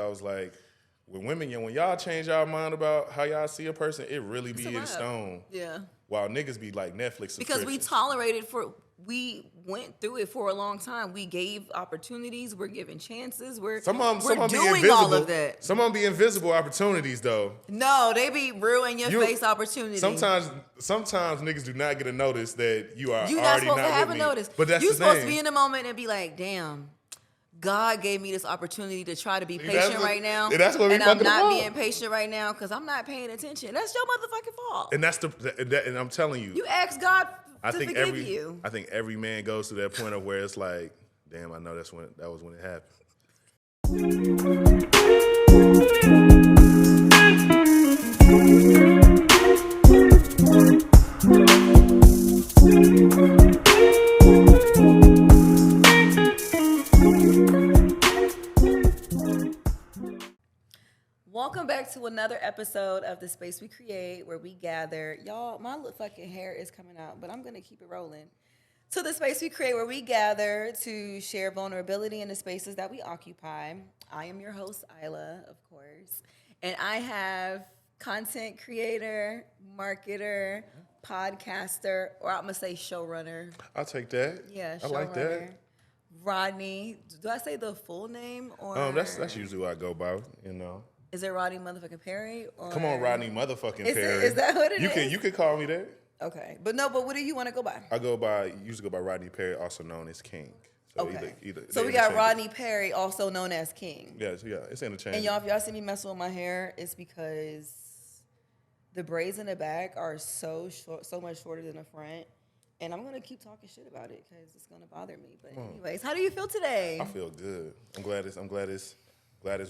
I was like, when y'all change y'all mind about how y'all see a person, it really be in stone. Yeah. While niggas be like Netflix because we went through it for a long time. We gave opportunities. We're giving chances. We're doing all of that. Some of them be invisible opportunities, though. No, they be real in your face opportunities. Sometimes niggas do not get a notice that you are You're already not supposed not to have with a me. notice. But that's you're the supposed thing. to be in the moment and be like, damn, God gave me this opportunity to try to be patient right now. That's what and I'm not being patient right now because I'm not paying attention. That's your motherfucking fault. And and I'm telling you. You ask God to forgive you. I think every man goes to that point of where it's like, damn, I know that was when it happened. Welcome back to another episode of The Space We Create, where we gather. Y'all, my fucking hair is coming out, but I'm going to keep it rolling. To The Space We Create, where we gather to share vulnerability in the spaces that we occupy. I am your host, Aaila, of course. And I have content creator, marketer, podcaster, or I'm going to say showrunner. I'll take that. Yeah, I like that. Rodney. Do I say the full name? Or that's usually what I go by, you know. Is it Rodney motherfucking Perry? Or Come on, Rodney motherfucking Perry. Is that what it is? You can call me that. Okay. But what do you want to go by? I usually go by Rodney Perry, also known as King. So okay. Either so we got Rodney Perry, also known as King. Yeah, it's interchangeable. And y'all, if y'all see me messing with my hair, it's because the braids in the back are so much shorter than the front. And I'm going to keep talking shit about it because it's going to bother me. But anyways, how do you feel today? I feel good. I'm glad it's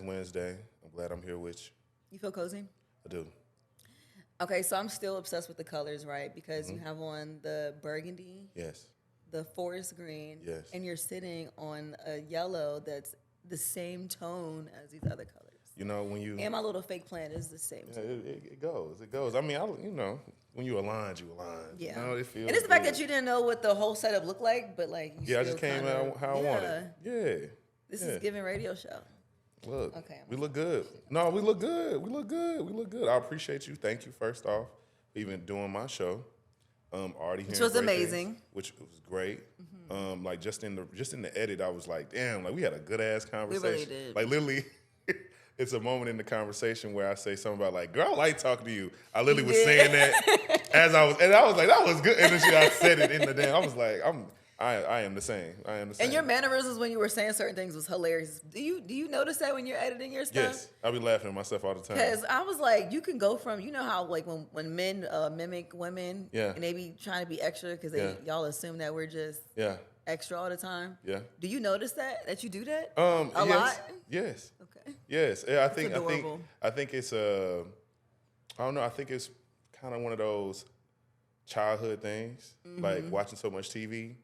Wednesday. I'm glad I'm here with you. You feel cozy? I do. Okay, so I'm still obsessed with the colors, right? Because you have on the burgundy. Yes. The forest green. Yes. And you're sitting on a yellow that's the same tone as these other colors. You know, when you... And my little fake plant is the same. Yeah, it goes. I mean, when you aligned, you aligned. Yeah. You know, it feels and it's the fact that you didn't know what the whole setup looked like, but like you I just came out how I wanted. Yeah. This is giving radio show. Look, okay, we look good. No, we look good. We look good. I appreciate you. Thank you, first off, for even doing my show. Already hearing which was amazing. Which was great. Like just in the edit, I was like, damn, like we had a good ass conversation. We really did. Like literally, it's a moment in the conversation where I say something about like, girl, I like talking to you. I literally was saying that I was like, that was good energy. I said it in the damn. I was like, I am the same. And your mannerisms when you were saying certain things was hilarious. Do you notice that when you're editing your stuff? Yes, I be laughing at myself all the time. Because I was like, you can go from, you know how like when men mimic women, and they be trying to be extra because y'all assume that we're just extra all the time. Yeah. Do you notice that you do that a lot? Yes. Okay. Yes, yeah, I think it's I don't know. I think it's kind of one of those childhood things, like watching so much TV,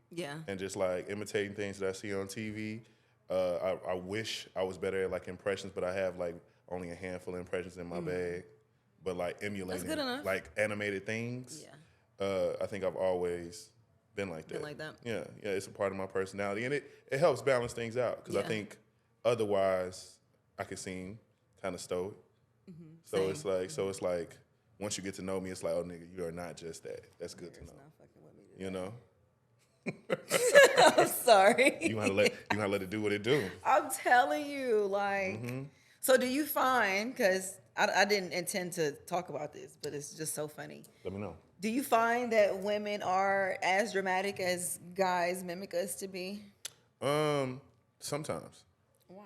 and just like imitating things that I see on TV. I wish I was better at like impressions, but I have like only a handful of impressions in my bag. But like emulating like animated things, I think I've always been like that. Yeah, it's a part of my personality, and it helps balance things out because I think otherwise I could seem kind of stoic. So it's like. Once you get to know me, it's like, oh, nigga, you are not just that. That's good to know. Not fucking with me You know? I'm sorry. You gotta let it do what it do. I'm telling you, like. So do you find? Because I didn't intend to talk about this, but it's just so funny. Let me know. Do you find that women are as dramatic as guys mimic us to be? Sometimes. Why?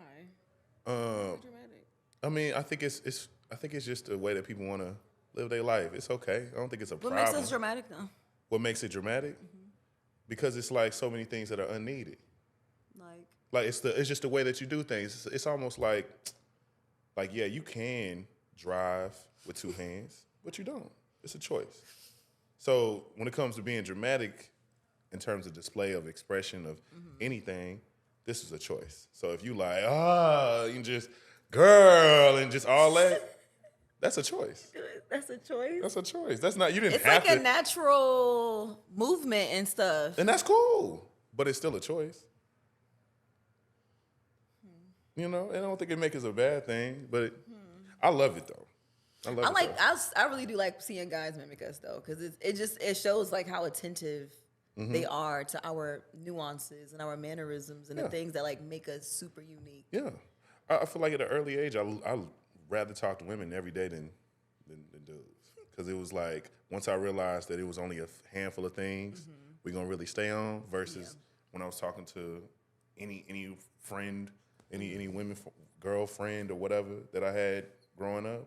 Dramatic. I mean, I think it's just the way that people want to live their life. It's okay. I don't think it's a problem. What makes us dramatic, though? What makes it dramatic? Because it's like so many things that are unneeded. Like it's just the way that you do things. It's almost like yeah, you can drive with two hands, but you don't. It's a choice. So when it comes to being dramatic in terms of display of expression of anything, this is a choice. So if you like, you just girl and just all that. That's a choice. That's a choice? That's a choice. That's not, you didn't have to. It's like a natural movement and stuff. And that's cool, but it's still a choice. You know, and I don't think it makes it a bad thing, but I love it though. I really do like seeing guys mimic us though, because it shows like how attentive they are to our nuances and our mannerisms and the things that like make us super unique. Yeah, I feel like at an early age, I rather talk to women every day than dudes, because it was like once I realized that it was only a handful of things we're gonna really stay on versus when I was talking to any friend, any women girlfriend or whatever that I had growing up,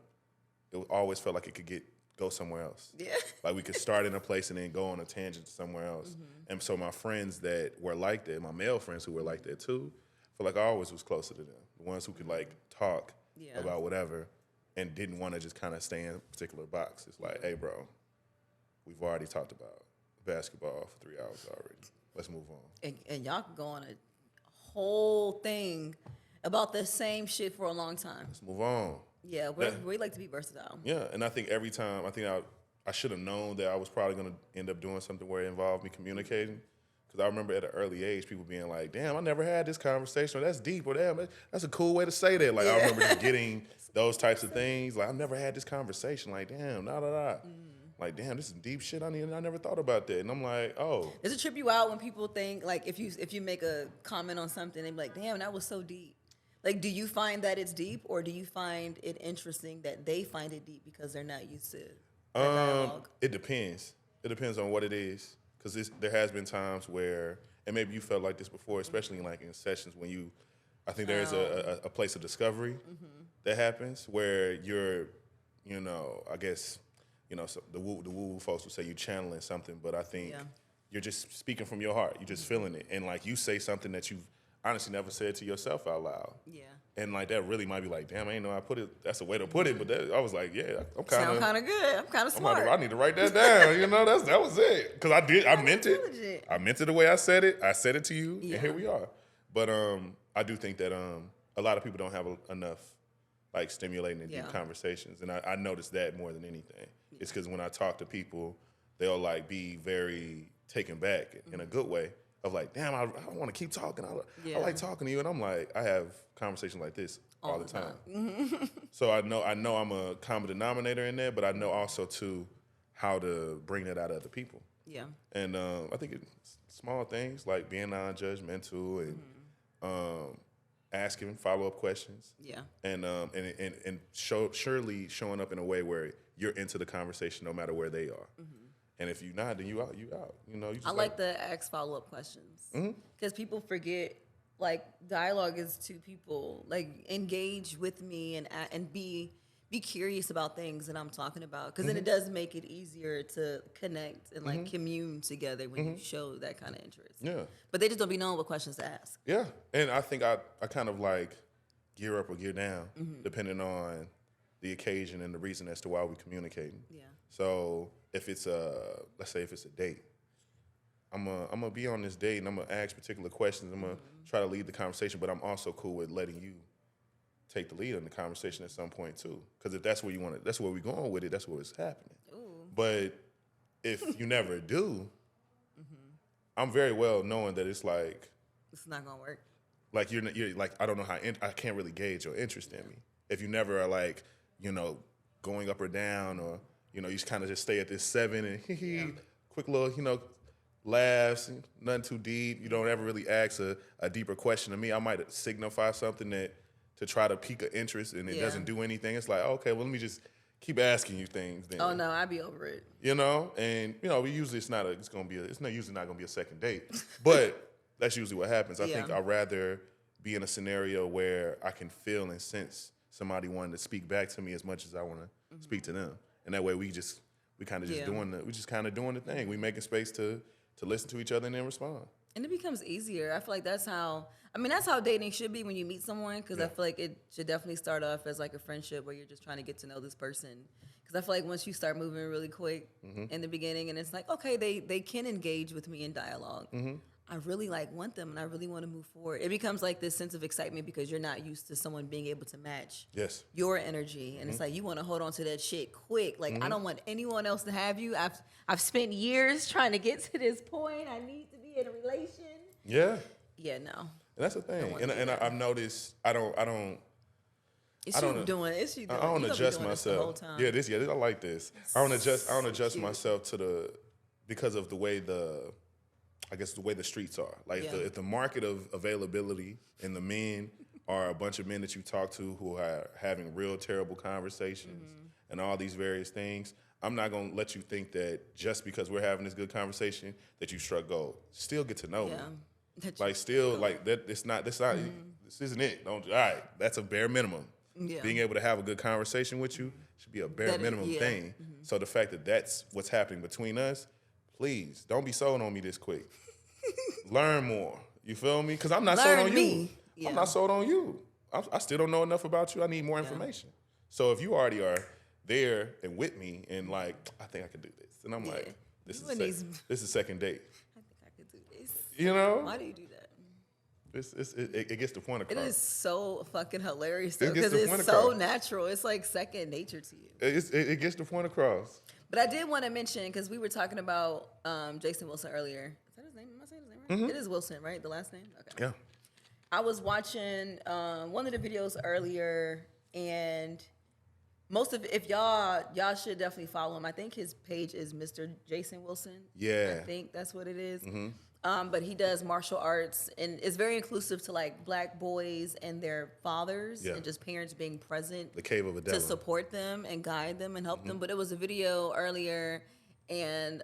it always felt like it could go somewhere else. Yeah. Like we could start in a place and then go on a tangent to somewhere else. And so my friends that were like that, my male friends who were like that too, I feel like I always was closer to them. The ones who could like talk about whatever and didn't want to just kind of stay in a particular box. It's like, hey bro, we've already talked about basketball for 3 hours already. Let's move on. And y'all can go on a whole thing about the same shit for a long time. Let's move on. Yeah, we like to be versatile. Yeah, and I think every time, I should have known that I was probably going to end up doing something where it involved me communicating. Because I remember at an early age, people being like, damn, I never had this conversation, or that's deep, or damn, that's a cool way to say that. Like, I remember just getting those types of things. Like, I've never had this conversation. Like, damn, Like, damn, this is deep shit. I never thought about that. And I'm like, oh. Does it trip you out when people think, like, if you make a comment on something, they be like, damn, that was so deep? Like, do you find that it's deep, or do you find it interesting that they find it deep because they're not used to that dialogue? It depends. It depends on what it is. Because there has been times where, and maybe you felt like this before, especially like in sessions when I think there's a place of discovery that happens where you're, I guess, so the woo folks would say you channeling something, but I think you're just speaking from your heart. You're just feeling it. And like you say something that you've honestly never said to yourself out loud. Yeah. And like that really might be like, damn, I ain't know I put it. That's the way to put it. But I was like, yeah, I'm kind of good. I'm kind of smart. I need to write that down. that was it. Because I meant it. I meant it the way I said it. I said it to you, and here we are. But I do think that a lot of people don't have enough like stimulating and deep conversations, and I noticed that more than anything. It's because when I talk to people, they'll like be very taken back in a good way. Of like, damn, I want to keep talking. I like talking to you, and I'm like, I have conversations like this all the time. So I know I'm a common denominator in there, but I know also too how to bring that out of other people. Yeah. And I think it's small things like being non-judgmental and asking follow-up questions. Yeah. And surely showing up in a way where you're into the conversation no matter where they are. And if you're not, then you out. You just like the ask follow-up questions. Because people forget, like, dialogue is two people. Like, engage with me and be curious about things that I'm talking about. Because then it does make it easier to connect and, like, commune together when you show that kind of interest. Yeah. But they just don't be knowing what questions to ask. Yeah. And I think I kind of, like, gear up or gear down depending on the occasion and the reason as to why we're communicating. Yeah. So if it's let's say if it's a date, I'm gonna be on this date and I'm gonna ask particular questions. I'm gonna try to lead the conversation, but I'm also cool with letting you take the lead in the conversation at some point too. Because if that's where you want it, that's where we're going with it. That's where it's happening. Ooh. But if you never do, I'm very well knowing that it's like it's not gonna work. Like you're like I don't know I can't really gauge your interest in me if you never are like going up or down or. You just kind of just stay at this 7 and quick little, laughs, nothing too deep. You don't ever really ask a deeper question to me. I might signify something to try to pique an interest and it doesn't do anything. It's like, okay, well, let me just keep asking you things then. Oh, no, I'd be over it. And, usually it's not usually not going to be a second date. But that's usually what happens. I think I'd rather be in a scenario where I can feel and sense somebody wanting to speak back to me as much as I want to speak to them. And that way we kind of just doing the thing. We making space to listen to each other and then respond. And it becomes easier. I feel like that's how dating should be when you meet someone. Because I feel like it should definitely start off as like a friendship where you're just trying to get to know this person. Because I feel like once you start moving really quick in the beginning, and it's like, okay, they can engage with me in dialogue. I really want them and I really want to move forward. It becomes like this sense of excitement because you're not used to someone being able to match your energy. And it's like, you want to hold on to that shit quick. Like, I don't want anyone else to have you. I've spent years trying to get to this point. I need to be in a relation. Yeah. Yeah, no. And that's the thing. And I've noticed I don't. It's you doing. It's you doing. I don't adjust myself. I like this. I don't adjust myself because of the way the streets are. Like if the market of availability and the men are a bunch of men that you talk to who are having real terrible conversations and all these various things, I'm not gonna let you think that just because we're having this good conversation that you struck gold. Still get to know me. Like still like that. This isn't it. All right. That's a bare minimum. Yeah. Being able to have a good conversation with you should be a bare minimum thing. So the fact that that's what's happening between us, please don't be sold on me this quick. Learn more. You feel me? Because I'm not sold on you. Yeah. I'm not sold on you. I still don't know enough about you. I need more information. So if you already are there and with me and like, I think I can do this. And I'm like, this is second date. I think I could do this. You know? Why do you do that? It gets the point across. It is so fucking hilarious though, because it's so natural. It's like second nature to you. It gets the point across. But I did want to mention, because we were talking about Jason Wilson earlier. Is that his name? Am I saying his name right? Mm-hmm. It is Wilson, right? The last name? Okay. Yeah. I was watching one of the videos earlier, and if y'all should definitely follow him. I think his page is Mr. Jason Wilson. Yeah. I think that's what it is. Mm-hmm. But he does martial arts, and it's very inclusive to like Black boys and their fathers, and just parents being present. The cave of a devil. To support them and guide them and help them. But it was a video earlier, and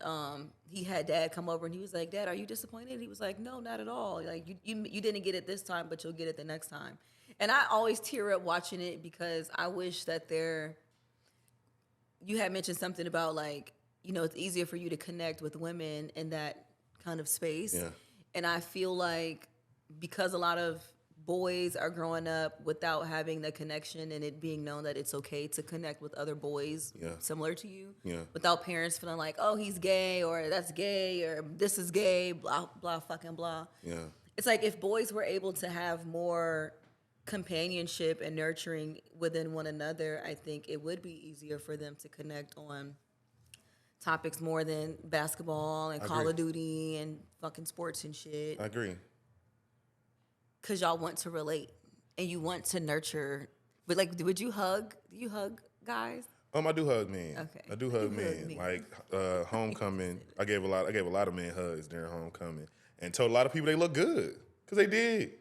he had Dad come over, and he was like, "Dad, are you disappointed?" He was like, "No, not at all. Like you didn't get it this time, but you'll get it the next time." And I always tear up watching it, because I wish that you had mentioned something about like, it's easier for you to connect with women in that kind of space. Yeah. And I feel like because a lot of boys are growing up without having the connection and it being known that it's okay to connect with other boys similar to you, without parents feeling like, oh, he's gay, or that's gay, or this is gay, blah, blah, fucking blah. Yeah. It's like if boys were able to have more companionship and nurturing within one another, I think it would be easier for them to connect on topics more than basketball and Call of Duty and fucking sports and shit. I agree. Because y'all want to relate and you want to nurture. But like, would you hug? Do you hug guys? I do hug men. Okay. I do hug men. Like homecoming, I gave a lot of men hugs during homecoming, and told a lot of people they look good. Because they did.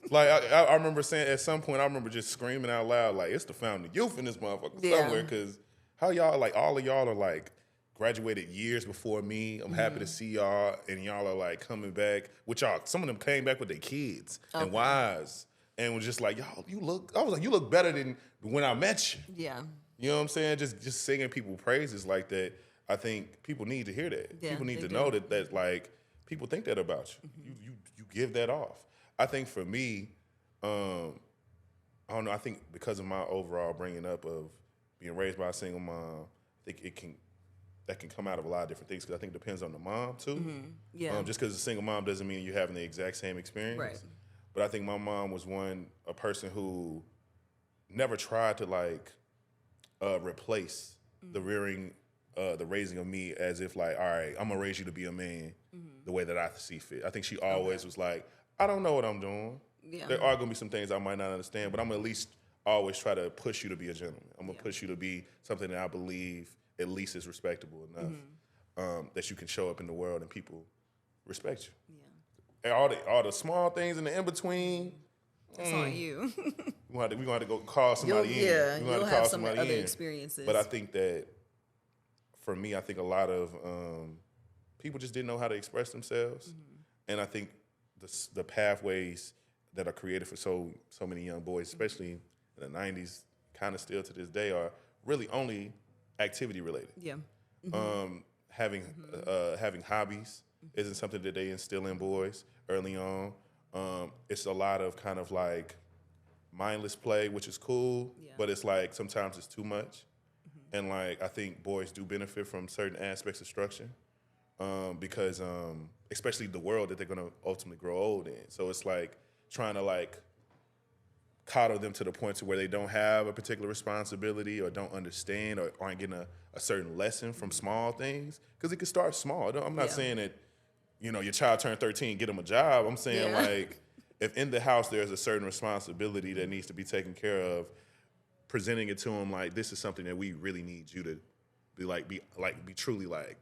Like, I remember saying at some point, I remember just screaming out loud, like, it's the fountain of youth in this motherfucker somewhere. Because how y'all, like, all of y'all are, like, graduated years before me. I'm happy to see y'all. And y'all are, like, coming back with y'all. Some of them came back with their kids and wives. And was just like, y'all, I was like, you look better than when I met you. Yeah. You know what I'm saying? Just singing people praises like that. I think people need to hear that. Yeah, people need to know that, like, people think that about you. You give that off. I think for me, I don't know. I think because of my overall bringing up of being raised by a single mom, I think that can come out of a lot of different things. Because I think it depends on the mom too. Mm-hmm. Yeah. Just because a single mom doesn't mean you're having the exact same experience. Right. But I think my mom was a person who never tried to like replace the raising of me as if like, all right, I'm gonna raise you to be a man the way that I see fit. I think she always was like, I don't know what I'm doing. Yeah. There are gonna be some things I might not understand, but I'm gonna at least always try to push you to be a gentleman. I'm gonna push you to be something that I believe at least is respectable enough that you can show up in the world and people respect you. Yeah. And all the small things in the in between. It's on you. We're gonna have to go call somebody in. Yeah, you'll have some other experiences. But I think that for me, I think a lot of people just didn't know how to express themselves, and I think the pathways that are created for so many young boys, especially in the 90s, kind of still to this day, are really only activity related. Yeah. Having hobbies isn't something that they instill in boys early on. It's a lot of kind of like mindless play, which is cool, but it's like sometimes it's too much. And like I think boys do benefit from certain aspects of structure because especially the world that they're gonna ultimately grow old in. So it's like trying to like coddle them to the point to where they don't have a particular responsibility or don't understand or aren't getting a certain lesson from small things. Because it can start small. I'm not saying that, your child turned 13, get them a job. I'm saying like if in the house there's a certain responsibility that needs to be taken care of, presenting it to them like this is something that we really need you to be truly like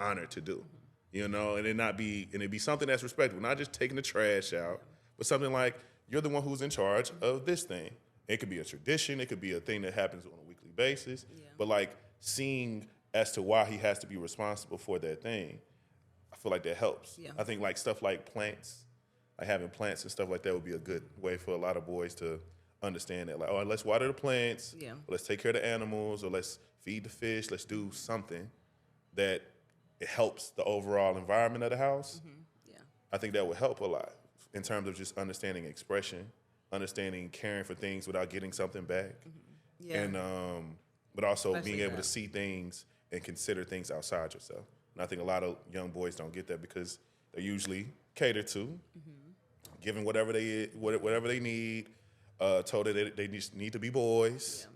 honored to do, you know, and it be something that's respectable, not just taking the trash out, but something like you're the one who's in charge of this thing. It could be a tradition, it could be a thing that happens on a weekly basis, but like seeing as to why he has to be responsible for that thing, I feel like that helps. I think like stuff like plants, like having plants and stuff like that would be a good way for a lot of boys to understand that. Like, oh, let's water the plants, or let's take care of the animals, or let's feed the fish, let's do something that it helps the overall environment of the house. I think that would help a lot in terms of just understanding expression, understanding caring for things without getting something back. And but also especially being able to see things and consider things outside yourself. And I think a lot of young boys don't get that because they're usually catered to, given whatever they need, told that they just need to be boys.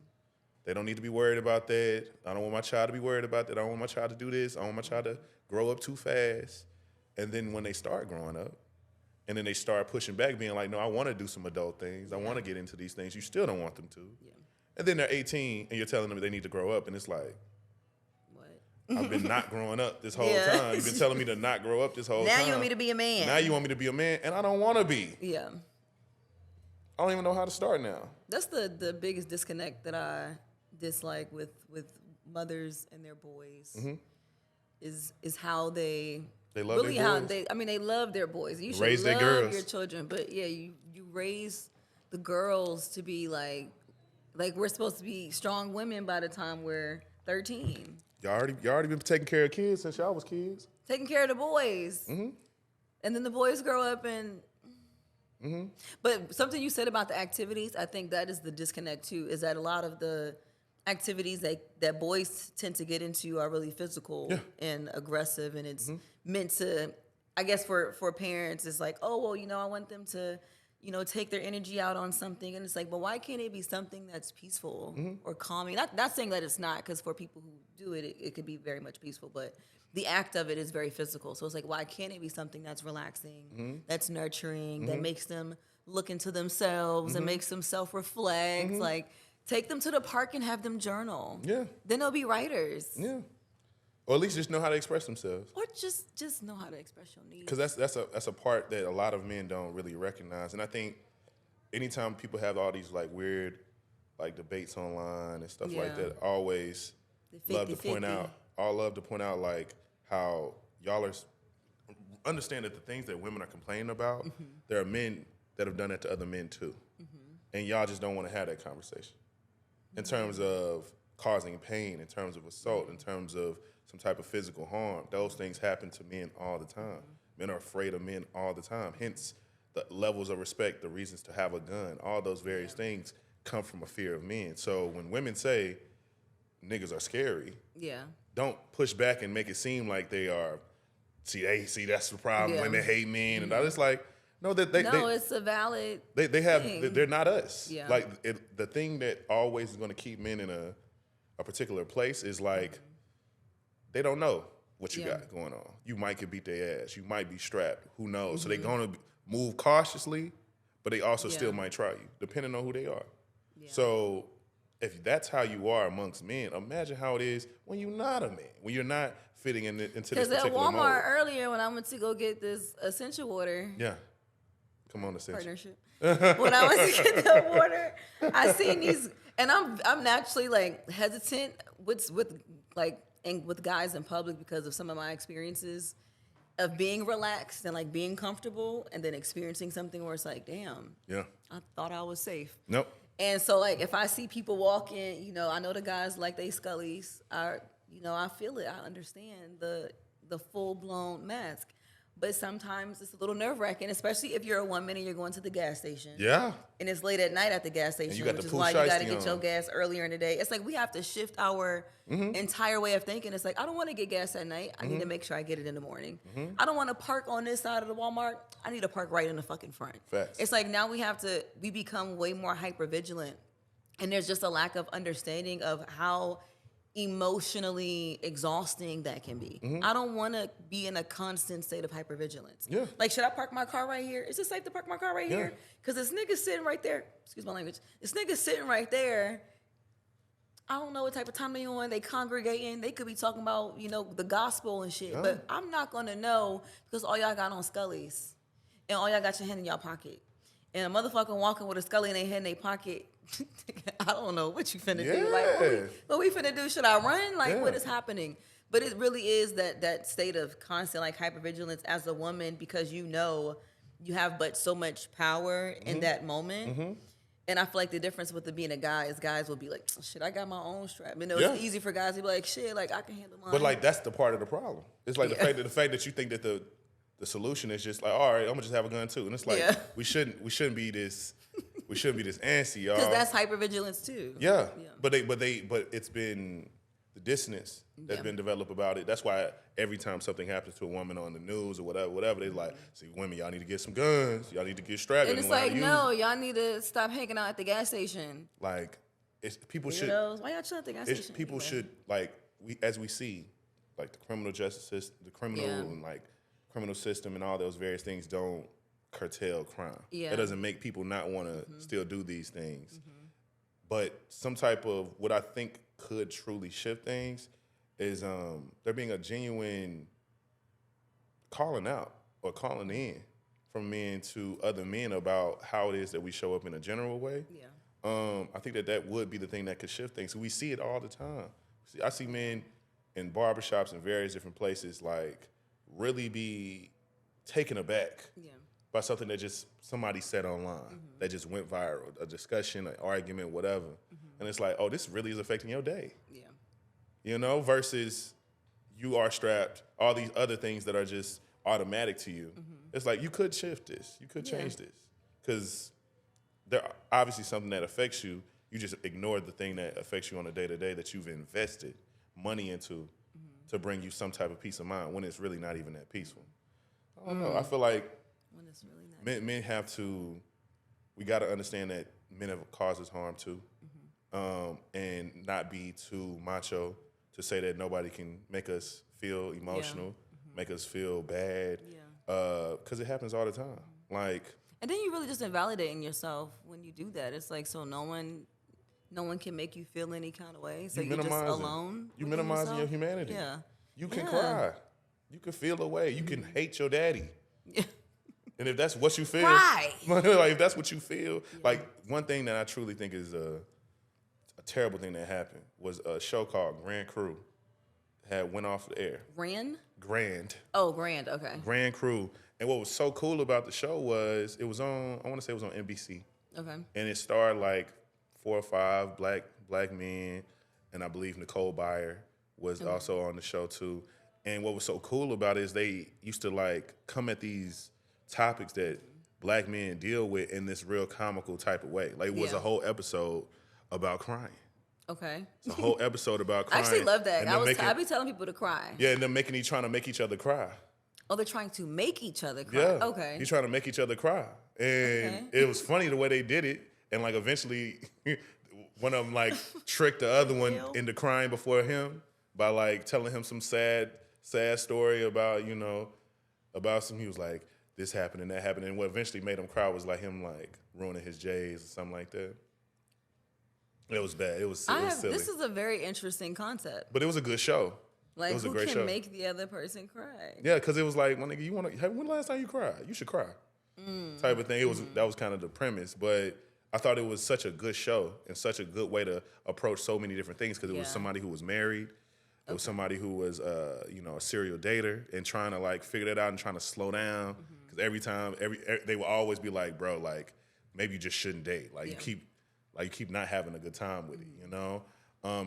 They don't need to be worried about that. I don't want my child to be worried about that. I don't want my child to do this. I don't want my child to grow up too fast. And then when they start growing up, and then they start pushing back, being like, no, I want to do some adult things. I want to get into these things. You still don't want them to. And then they're 18, and you're telling them they need to grow up, and it's like, what? I've been not growing up this whole time. You've been telling me to not grow up this whole time. Now you want me to be a man. Now you want me to be a man, and I don't want to be. Yeah. I don't even know how to start now. That's the biggest disconnect that I dislike with mothers and their boys is how they love really their how boys. they love their boys. You should raise love their girls. Your children, but you raise the girls to be like we're supposed to be strong women by the time we're 13. Y'all already been taking care of kids since y'all was kids. Taking care of the boys, and then the boys grow up and. But something you said about the activities, I think that is the disconnect too, is that a lot of the activities that boys tend to get into are really physical and aggressive, and it's meant to, I guess for parents, it's like, oh, well, I want them to, take their energy out on something, and it's like, but why can't it be something that's peaceful or calming? Not saying that it's not, because for people who do it, it could be very much peaceful, but the act of it is very physical. So it's like, why can't it be something that's relaxing, that's nurturing, that makes them look into themselves and makes them self-reflect? Like, take them to the park and have them journal. Yeah. Then they'll be writers. Yeah. Or at least just know how to express themselves. Or just know how to express your needs. Because that's a part that a lot of men don't really recognize. And I think anytime people have all these like weird like debates online and stuff like that, always love to point out like how y'all are understand that the things that women are complaining about, there are men that have done that to other men too. And y'all just don't want to have that conversation. In terms of causing pain, in terms of assault, in terms of some type of physical harm, those things happen to men all the time. Men are afraid of men all the time. Hence, the levels of respect, the reasons to have a gun, all those various things come from a fear of men. So when women say niggas are scary, don't push back and make it seem like they are. See, that's the problem. Women hate men, and I just like no. It's a valid. They have. Thing. They're not us. Yeah. Like the thing that always is going to keep men in a particular place is like they don't know what you got going on. You might get beat their ass. You might be strapped. Who knows? So they're going to move cautiously, but they also still might try you, depending on who they are. Yeah. So if that's how you are amongst men, imagine how it is when you're not a man, when you're not fitting into this particular mode. Because at Walmart mode. Earlier, when I went to go get this essential water. Yeah. Come on, essential. Partnership. When I went to get the water, I seen these, and I'm naturally like hesitant with guys in public because of some of my experiences of being relaxed and like being comfortable, and then experiencing something where it's like, damn, I thought I was safe. Nope. And so, like, if I see people walking, I know the guys like they scullies. I feel it. I understand the full-blown mask. But sometimes it's a little nerve-wracking, especially if you're a woman and you're going to the gas station. Yeah. And it's late at night at the gas station, which is why you got to get your gas earlier in the day. It's like we have to shift our entire way of thinking. It's like, I don't want to get gas at night. I need to make sure I get it in the morning. I don't want to park on this side of the Walmart. I need to park right in the fucking front. Facts. It's like now we become way more hyper-vigilant. And there's just a lack of understanding of how emotionally exhausting that can be. I don't want to be in a constant state of hypervigilance. Yeah. Like, should I park my car right here? Is it safe to park my car right here? Because this nigga sitting right there, excuse my language, this nigga sitting right there, I don't know what type of time they on, they congregating, they could be talking about, you know, the gospel and shit, but I'm not going to know because all y'all got on Scullies and all y'all got your hand in y'all pocket. And a motherfucker walking with a Scully in their head in their pocket, I don't know what you finna do. Like, what we finna do? Should I run? Like, what is happening? But it really is that state of constant, like, hypervigilance as a woman, because you know you have but so much power in that moment. And I feel like the difference with being a guy is guys will be like, shit, I got my own strap. You know, it's easy for guys to be like, shit, like, I can handle mine. But, like, that's the part of the problem. It's like the fact that you think that the solution is just like, all right, I'm gonna just have a gun too. And it's like, we shouldn't be this antsy, y'all. Because that's hypervigilance too. Yeah. But it's been the dissonance that's been developed about it. That's why every time something happens to a woman on the news or whatever, they're like, see, women, y'all need to get some guns. Y'all need to get strapped. And it's like, no, y'all need to stop hanging out at the gas station. Like, people should. Why y'all chill at the gas station? People should, like, as we see, like, the criminal justice system, the criminal and, like, criminal system and all those various things don't curtail crime. It doesn't make people not want to still do these things. But some type of what I think could truly shift things is there being a genuine calling out or calling in from men to other men about how it is that we show up in a general way. I think that would be the thing that could shift things. So we see it all the time. I see men in barbershops and various different places, like, really be taken aback by something that just somebody said online that just went viral, a discussion, an argument, whatever. And it's like, oh, this really is affecting your day. You know, versus you are strapped, all these other things that are just automatic to you. It's like, you could shift this. You could change this. Because there's obviously something that affects you. You just ignored the thing that affects you on a day-to-day that you've invested money into to bring you some type of peace of mind when it's really not even that peaceful. I don't know. I feel like when it's really men have to, we got to understand that men have caused us harm too, and not be too macho to say that nobody can make us feel emotional, make us feel bad, because it happens all the time. Like, and then you really just invalidating yourself when you do that. It's like, so no one can make you feel any kind of way. So you're just alone. You minimizing your humanity. Yeah. You can cry. You can feel away. You can hate your daddy. And if that's what you feel, cry. Like, if that's what you feel, like, one thing that I truly think is a terrible thing that happened was a show called Grand Crew had went off the air. Grand. Oh, Grand. Okay. Grand Crew. And what was so cool about the show was it was on, I want to say it was on NBC. Okay. And it starred like 4 or 5 black men, and I believe Nicole Byer was also on the show too. And what was so cool about it is they used to, like, come at these topics that black men deal with in this real comical type of way. Like, it was a whole episode about crying. Okay. It's a whole episode about crying. I actually love that. I be telling people to cry. Yeah, and then trying to make each other cry. Oh, they're trying to make each other cry. Yeah. Okay. He's trying to make each other cry. And it was funny the way they did it. And, like, eventually one of them, like, tricked the other one into crying before him by, like, telling him some sad story about, you know, about some, he was like, this happened and that happened. And what eventually made him cry was, like, him, like, ruining his J's or something like that. It was bad. It was silly. This is a very interesting concept. But it was a good show. Like, it was who a great can show. make the other person cry? Yeah, because it was like, when the last time you cried? You should cry. Type of thing. That was kind of the premise. But I thought it was such a good show and such a good way to approach so many different things, because it was somebody who was married. It was somebody who was, you know, a serial dater and trying to, like, figure that out and trying to slow down. Because every time, they would always be like, bro, like, maybe you just shouldn't date. Like, you keep not having a good time with it, you know?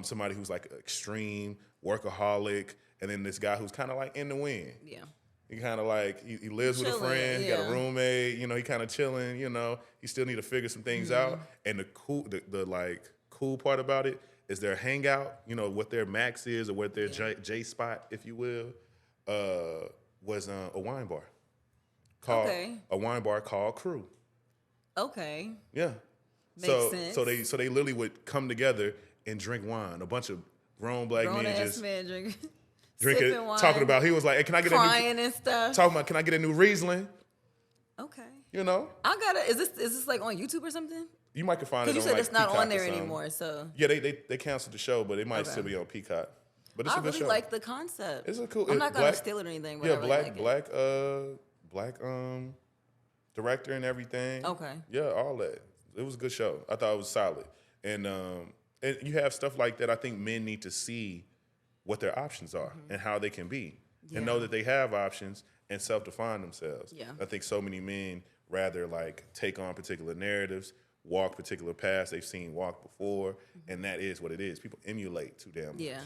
Somebody who's, like, extreme workaholic, and then this guy who's kind of, like, in the wind. Yeah. He kind of, like, he lives with a friend, he got a roommate, you know, he kind of chilling, you know. He still need to figure some things out. And the cool part about it is their hangout, you know, what their max is or what their J spot, if you will, was a wine bar. A wine bar called Crew. Okay. Yeah. Makes sense. So they literally would come together and drink wine, a bunch of grown black men just drinking, wine, talking about. He was like, "Hey, can I get crying and stuff?" Talking about, "Can I get a new Riesling?" Okay. You know, I gotta. Is this like on YouTube or something? You might can find it. Because you said like it's not Peacock on there anymore. So yeah, they canceled the show, but it might still be on Peacock. But it's a good show. I really like the concept. It's a cool. I'm not gonna steal it or anything. But yeah, black director and everything. Okay. Yeah, all that. It was a good show. I thought it was solid. And you have stuff like that. I think men need to see what their options are and how they can be, and know that they have options and self-define themselves. Yeah. I think so many men rather like take on particular narratives, walk particular paths they've seen walk before, and that is what it is. People emulate too damn much. Yeah.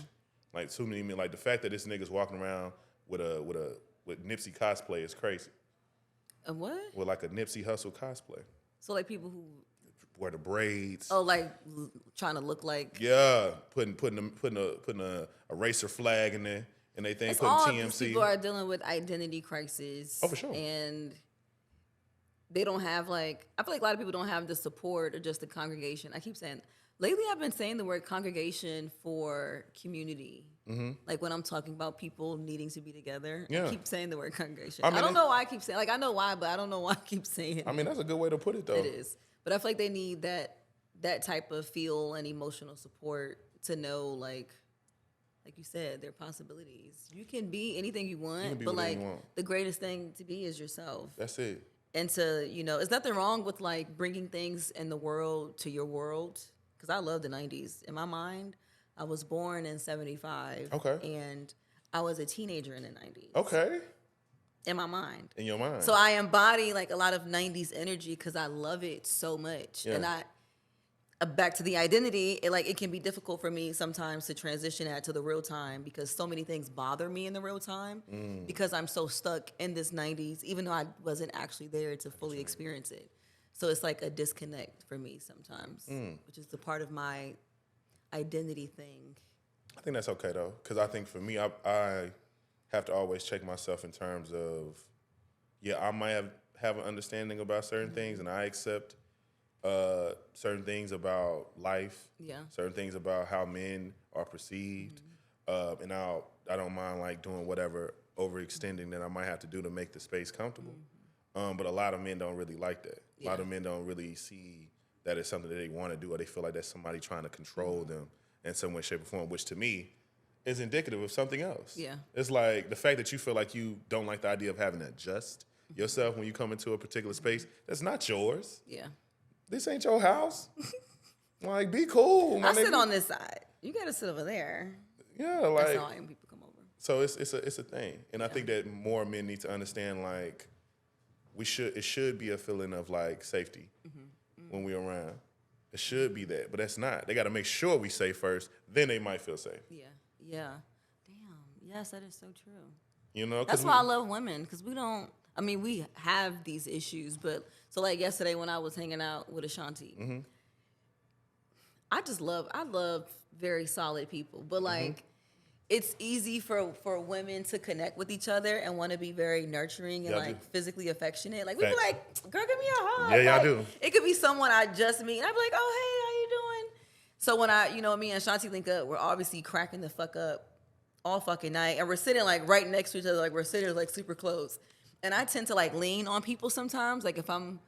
Like too many men. Like the fact that this nigga's walking around with Nipsey cosplay is crazy. A what? With like a Nipsey Hussle cosplay. So like people who wear the braids. Oh, like trying to look like. Yeah, putting a racer flag in there, and they think putting all TMC. People are dealing with identity crisis. Oh, for sure. And they don't have like, I feel like a lot of people don't have the support or just the congregation. I keep saying, lately I've been saying the word congregation for community. Mm-hmm. Like when I'm talking about people needing to be together, I keep saying the word congregation. I don't know why I keep saying, like I know why, but I don't know why I keep saying it. I mean, that's a good way to put it though. It is. But I feel like they need that type of feel and emotional support to know like you said, there are possibilities. You can be anything you want, but like the greatest thing to be is yourself. That's it. And to, there's nothing wrong with like bringing things in the world to your world. Because I love the 90s. In my mind, I was born in 75. Okay. And I was a teenager in the 90s. Okay. In my mind. In your mind. So I embody like a lot of 90s energy because I love it so much. Yeah. And back to the identity, it can be difficult for me sometimes to transition that to the real time because so many things bother me in the real time because I'm so stuck in this 90s, even though I wasn't actually there to fully experience it. So it's like a disconnect for me sometimes, which is the part of my identity thing. I think that's okay though, because I think for me, I have to always check myself in terms of, I might have an understanding about certain things, and I accept certain things about life, certain things about how men are perceived, and I don't mind like doing whatever overextending that I might have to do to make the space comfortable. But a lot of men don't really like that. A lot of men don't really see that it's something that they want to do, or they feel like that's somebody trying to control them in some way, shape, or form, which to me is indicative of something else. Yeah. It's like the fact that you feel like you don't like the idea of having to adjust yourself when you come into a particular space, that's not yours. Yeah. This ain't your house. Like, be cool. I sit on this side. You got to sit over there. Yeah, like. That's how people come over. So it's a thing. And I think that more men need to understand, like, it should be a feeling of like safety when we're around. It should be that, but that's not. They got to make sure we safe first, then they might feel safe. Yeah. Damn. Yes, that is so true. That's why I love women, because we have these issues, but so like yesterday when I was hanging out with Ashanti, I love very solid people, but like it's easy for women to connect with each other and want to be very nurturing and physically affectionate. Like we be like, girl, give me a hug. Yeah, y'all do. It could be someone I just meet, and I'd be like, oh hey, how you doing? So when me and Ashanti link up, we're obviously cracking the fuck up all fucking night, and we're sitting like right next to each other, like we're sitting like super close. And I tend to like lean on people sometimes. Like if I'm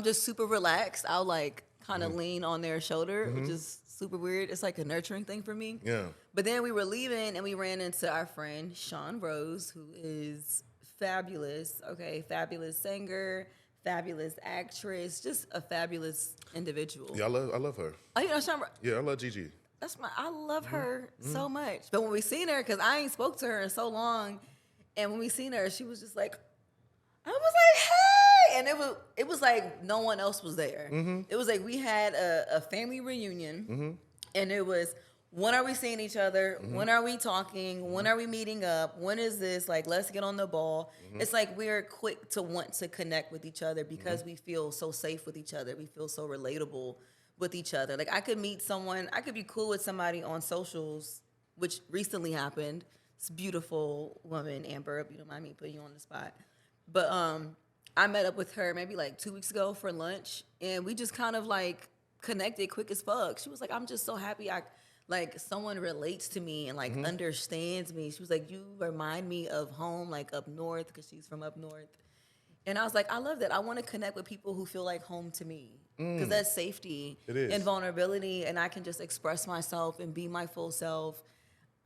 just super relaxed, I'll like kind of lean on their shoulder, which is super weird. It's like a nurturing thing for me. Yeah. But then we were leaving and we ran into our friend Sean Rose, who is fabulous. Okay, fabulous singer, fabulous actress, just a fabulous individual. Yeah, I love her. Oh, Sean. Yeah, I love Gigi. I love her so much. But when we seen her, because I ain't spoke to her in so long, and when we seen her, she was just like, I was like, hey! And it was like no one else was there. It was like we had a family reunion, and it was, when are we seeing each other? When are we talking? When are we meeting up? When is this? Like, let's get on the ball. It's like we're quick to want to connect with each other because we feel so safe with each other. We feel so relatable with each other. Like I could be cool with somebody on socials, which recently happened. This beautiful woman, Amber, you don't mind me putting you on the spot. But I met up with her maybe like 2 weeks ago for lunch, and we just kind of like connected quick as fuck. She was like, I'm just so happy I like someone relates to me and like understands me. She was like, you remind me of home, like up north, because she's from up north. And I was like, I love that. I want to connect with people who feel like home to me, because that's safety and vulnerability, and I can just express myself and be my full self.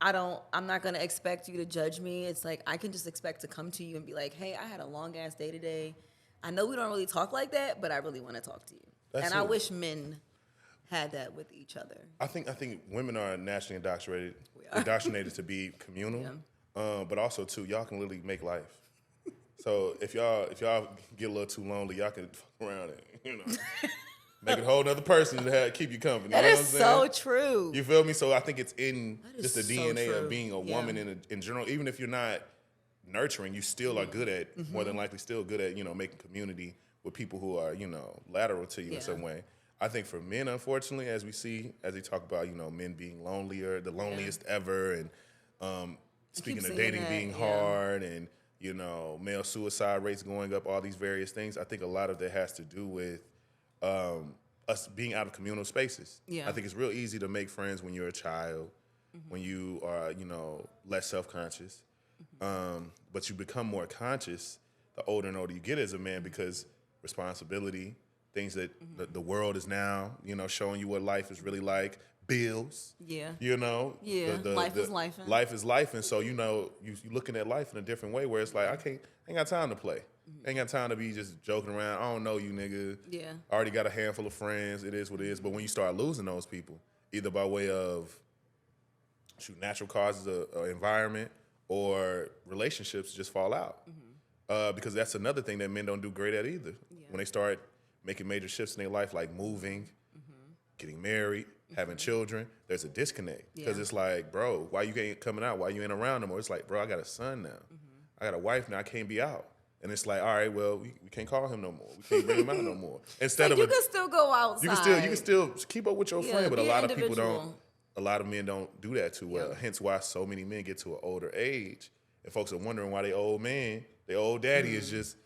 I'm not going to expect you to judge me. It's like, I can just expect to come to you and be like, hey, I had a long ass day today. I know we don't really talk like that, but I really want to talk to you. I wish men had that with each other. I think women are naturally indoctrinated to be communal, but also too, y'all can literally make life. So if y'all get a little too lonely, y'all can fuck around and make a whole other person to keep you company. That is so true. You feel me? So I think it's in just the DNA of being a woman in general. Even if you're not nurturing, you still are good at, more than likely still good at, making community with people who are, lateral to you in some way. I think for men, unfortunately, as they talk about, men being lonelier, the loneliest ever, and speaking of dating being hard, and, male suicide rates going up, all these various things, I think a lot of that has to do with us being out of communal spaces. I think it's real easy to make friends when you're a child, when you are, less self-conscious. But you become more conscious the older and older you get as a man, because responsibility, things that the world is now, showing you what life is really like, bills, life is life. Life is life. And so, you're looking at life in a different way, where it's like, I ain't got time to play. Ain't got time to be just joking around. I don't know you, nigga. Yeah. I already got a handful of friends. It is what it is. But when you start losing those people, either by way of natural causes of environment, or relationships just fall out. Because that's another thing that men don't do great at either. When they start making major shifts in their life, like moving, getting married, having children, there's a disconnect. Because it's like, bro, why you ain't coming out? Why you ain't around no more? It's like, bro, I got a son now. I got a wife now. I can't be out. And it's like, all right, well, we can't call him no more. We can't bring him out no more. Instead of you can still go outside. You can still keep up with your friend, but a lot of people don't. A lot of men don't do that too well. Hence why so many men get to an older age, and folks are wondering why they old man, their old daddy is just,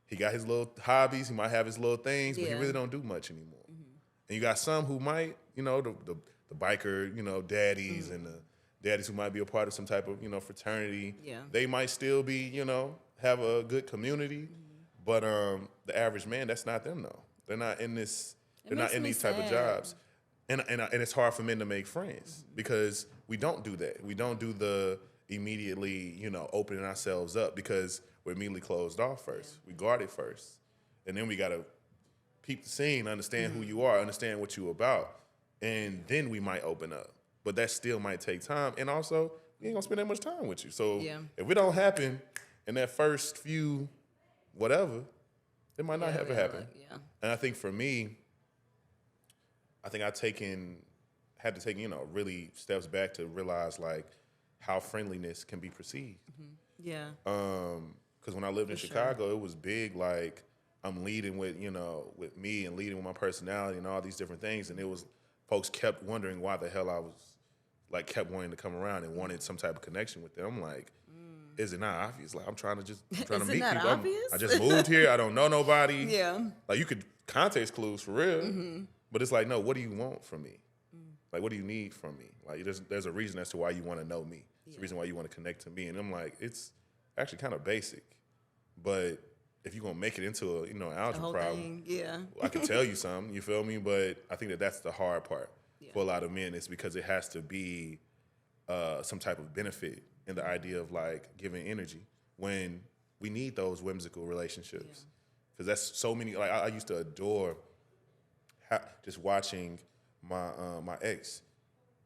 he got his little hobbies, he might have his little things, but he really don't do much anymore. And you got some who might, the biker, daddies, and the daddies who might be a part of some type of, fraternity. They might still be, have a good community, but the average man, that's not them though. They're not in this. They're not in these type of jobs, and it's hard for men to make friends because we don't do that. We don't do the immediately, opening ourselves up, because we're immediately closed off first. We guard it first, and then we gotta peep the scene, understand who you are, understand what you're about, and then we might open up. But that still might take time, and also we ain't gonna spend that much time with you. So if it don't happen in that first few whatever, it might not ever happen. And I think for me, I think had to take, really steps back to realize like how friendliness can be perceived. Because when I lived in Chicago, it was big, like I'm leading with, with me and leading with my personality and all these different things. And it was, folks kept wondering why the hell I was, like, kept wanting to come around and wanted some type of connection with them. I'm like, is it not obvious? Like, I'm trying to meet people. I just moved here. I don't know nobody. Like, you could context clues for real. But it's like, no, what do you want from me? Like, what do you need from me? Like, there's a reason as to why you want to know me. It's a reason why you want to connect to me. And I'm like, it's actually kind of basic. But if you're going to make it into an algebra problem, I can tell you something, you feel me? But I think that's the hard part for a lot of men, is because it has to be some type of benefit in the idea of, like, giving energy when we need those whimsical relationships. Because that's so many, like, I used to adore just watching my ex,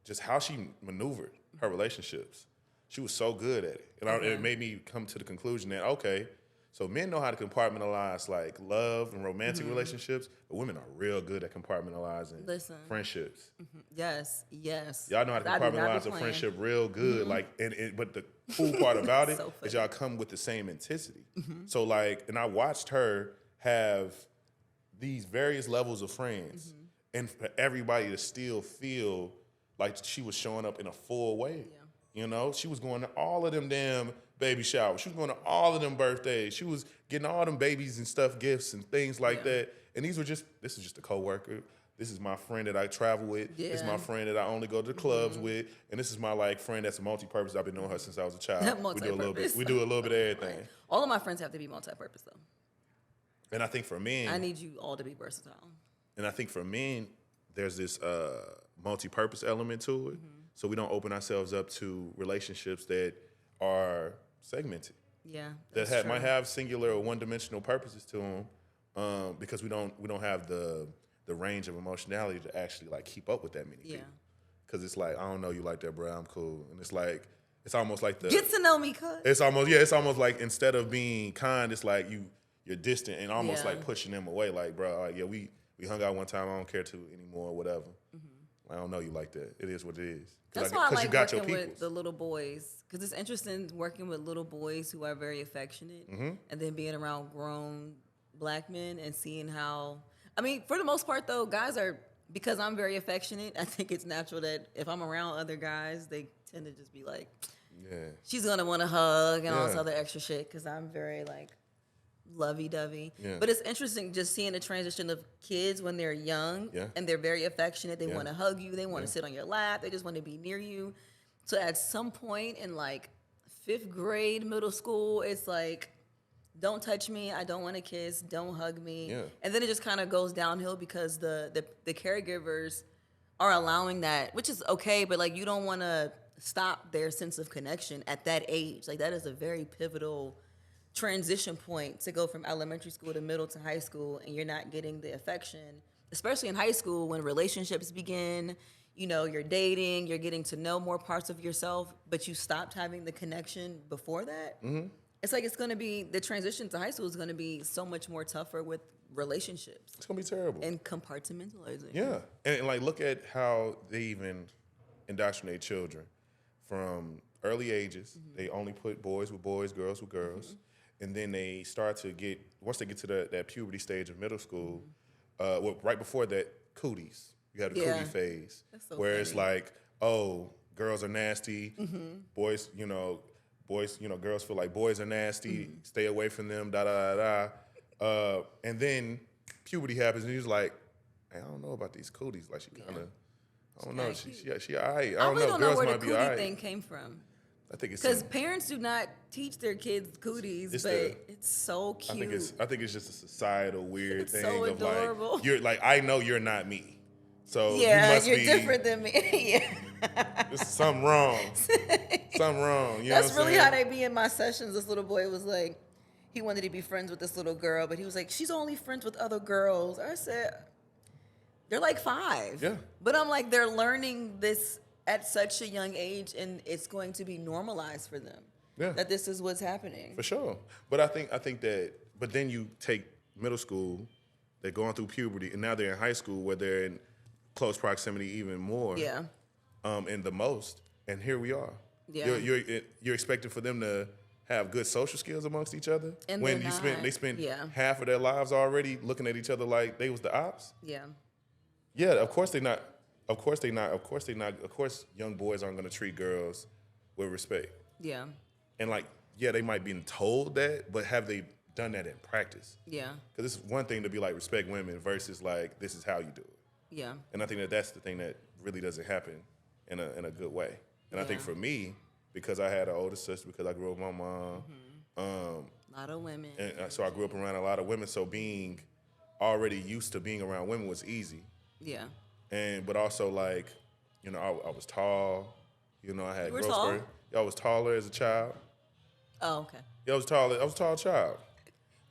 just how she maneuvered her relationships. She was so good at it. And it made me come to the conclusion that, okay, so men know how to compartmentalize, like, love and romantic relationships, but women are real good at compartmentalizing friendships. Yes. Y'all know how to compartmentalize a friendship real good. Like, but the cool part about it is y'all come with the same intensity. So, like, and I watched her have these various levels of friends, and for everybody to still feel like she was showing up in a full way. She was going to all of them damn baby showers. She was going to all of them birthdays. She was getting all them babies and stuff, gifts and things like that. And this was just a coworker. this is my friend that I travel with. Yeah. This is my friend that I only go to the clubs with, and this is my like friend that's a multi-purpose. I've been knowing her since I was a child. We do a little bit. We do a little bit of everything. Right. All of my friends have to be multi-purpose though. And I think for men, I need you all to be versatile. And I think for men, there's this multi-purpose element to it. So we don't open ourselves up to relationships that are segmented. Yeah, that might have singular or one-dimensional purposes to them, because we don't have the range of emotionality to actually like keep up with that many people. Because it's like, I don't know you like that, bro. I'm cool, and it's like it's almost like the get to know me, cuz. It's almost like instead of being kind, it's like you're distant and almost like pushing them away. Like, bro, like, yeah, we hung out one time. I don't care to anymore, or whatever. I don't know you like that. It is what it is. That's why I like working with the little boys, because it's interesting working with little boys who are very affectionate, and then being around grown black men and seeing how. I mean, for the most part, though, guys are, because I'm very affectionate, I think it's natural that if I'm around other guys, they tend to just be like, she's gonna want to hug and all this other extra shit, because I'm very like lovey-dovey. But it's interesting just seeing the transition of kids when they're young and they're very affectionate. They want to hug you. They want to sit on your lap. They just want to be near you. So at some point in like 5th grade, middle school, it's like, don't touch me. I don't want to kiss. Don't hug me. And then it just kind of goes downhill because the caregivers are allowing that, which is okay, but like you don't want to stop their sense of connection at that age. Like that is a very pivotal transition point to go from elementary school to middle to high school, and you're not getting the affection, especially in high school when relationships begin. You know, you're dating, you're getting to know more parts of yourself, but you stopped having the connection before that. It's like it's going to be, the transition to high school is going to be so much more tougher with relationships. It's going to be terrible. And compartmentalizing. Yeah. And like, look at how they even indoctrinate children from early ages. They only put boys with boys, girls with girls. And then they start to get, once they get to that puberty stage of middle school, right before that, cooties. You have the cootie phase, so where funny. It's like, oh, girls are nasty. Boys, girls feel like boys are nasty. Stay away from them. Da da da da. And then puberty happens, and he's like, hey, I don't know about these cooties. Like she kind of, I don't know. She all right. I really don't know girls where might the be cootie all right. thing came from. I think it's because parents do not teach their kids cooties, it's so cute. I think it's just a societal weird thing so of adorable. Like you're like, I know you're not me, so you're different than me. There's something wrong. Something wrong. You That's know really how they be in my sessions. This little boy was like, he wanted to be friends with this little girl, but he was like, she's only friends with other girls. I said, they're like 5. Yeah. But I'm like, they're learning this at such a young age, and it's going to be normalized for them. Yeah. That this is what's happening. For sure. But I think that, but then you take middle school, they're going through puberty, and now they're in high school where they're in close proximity even more. Yeah. And the most. And here we are. Yeah. You're expecting for them to have good social skills amongst each other, and when they spent half of their lives already looking at each other like they was the ops. Yeah. Yeah, of course they're not. Of course they not. Of course they not. Of course young boys aren't going to treat girls with respect. Yeah. And like, yeah, they might be told that, but have they done that in practice? Yeah. Because it's one thing to be like, respect women versus like, this is how you do it. Yeah. And I think that that's the thing that really doesn't happen in a good way. And I think for me, because I had an older sister, because I grew up with my mom. A lot of women. And so I grew up around a lot of women. So being already used to being around women was easy. Yeah. But also like, you know, I was tall. You know, I had growth tall? spurt. I was taller as a child. Oh, okay. Yeah, I was a tall child.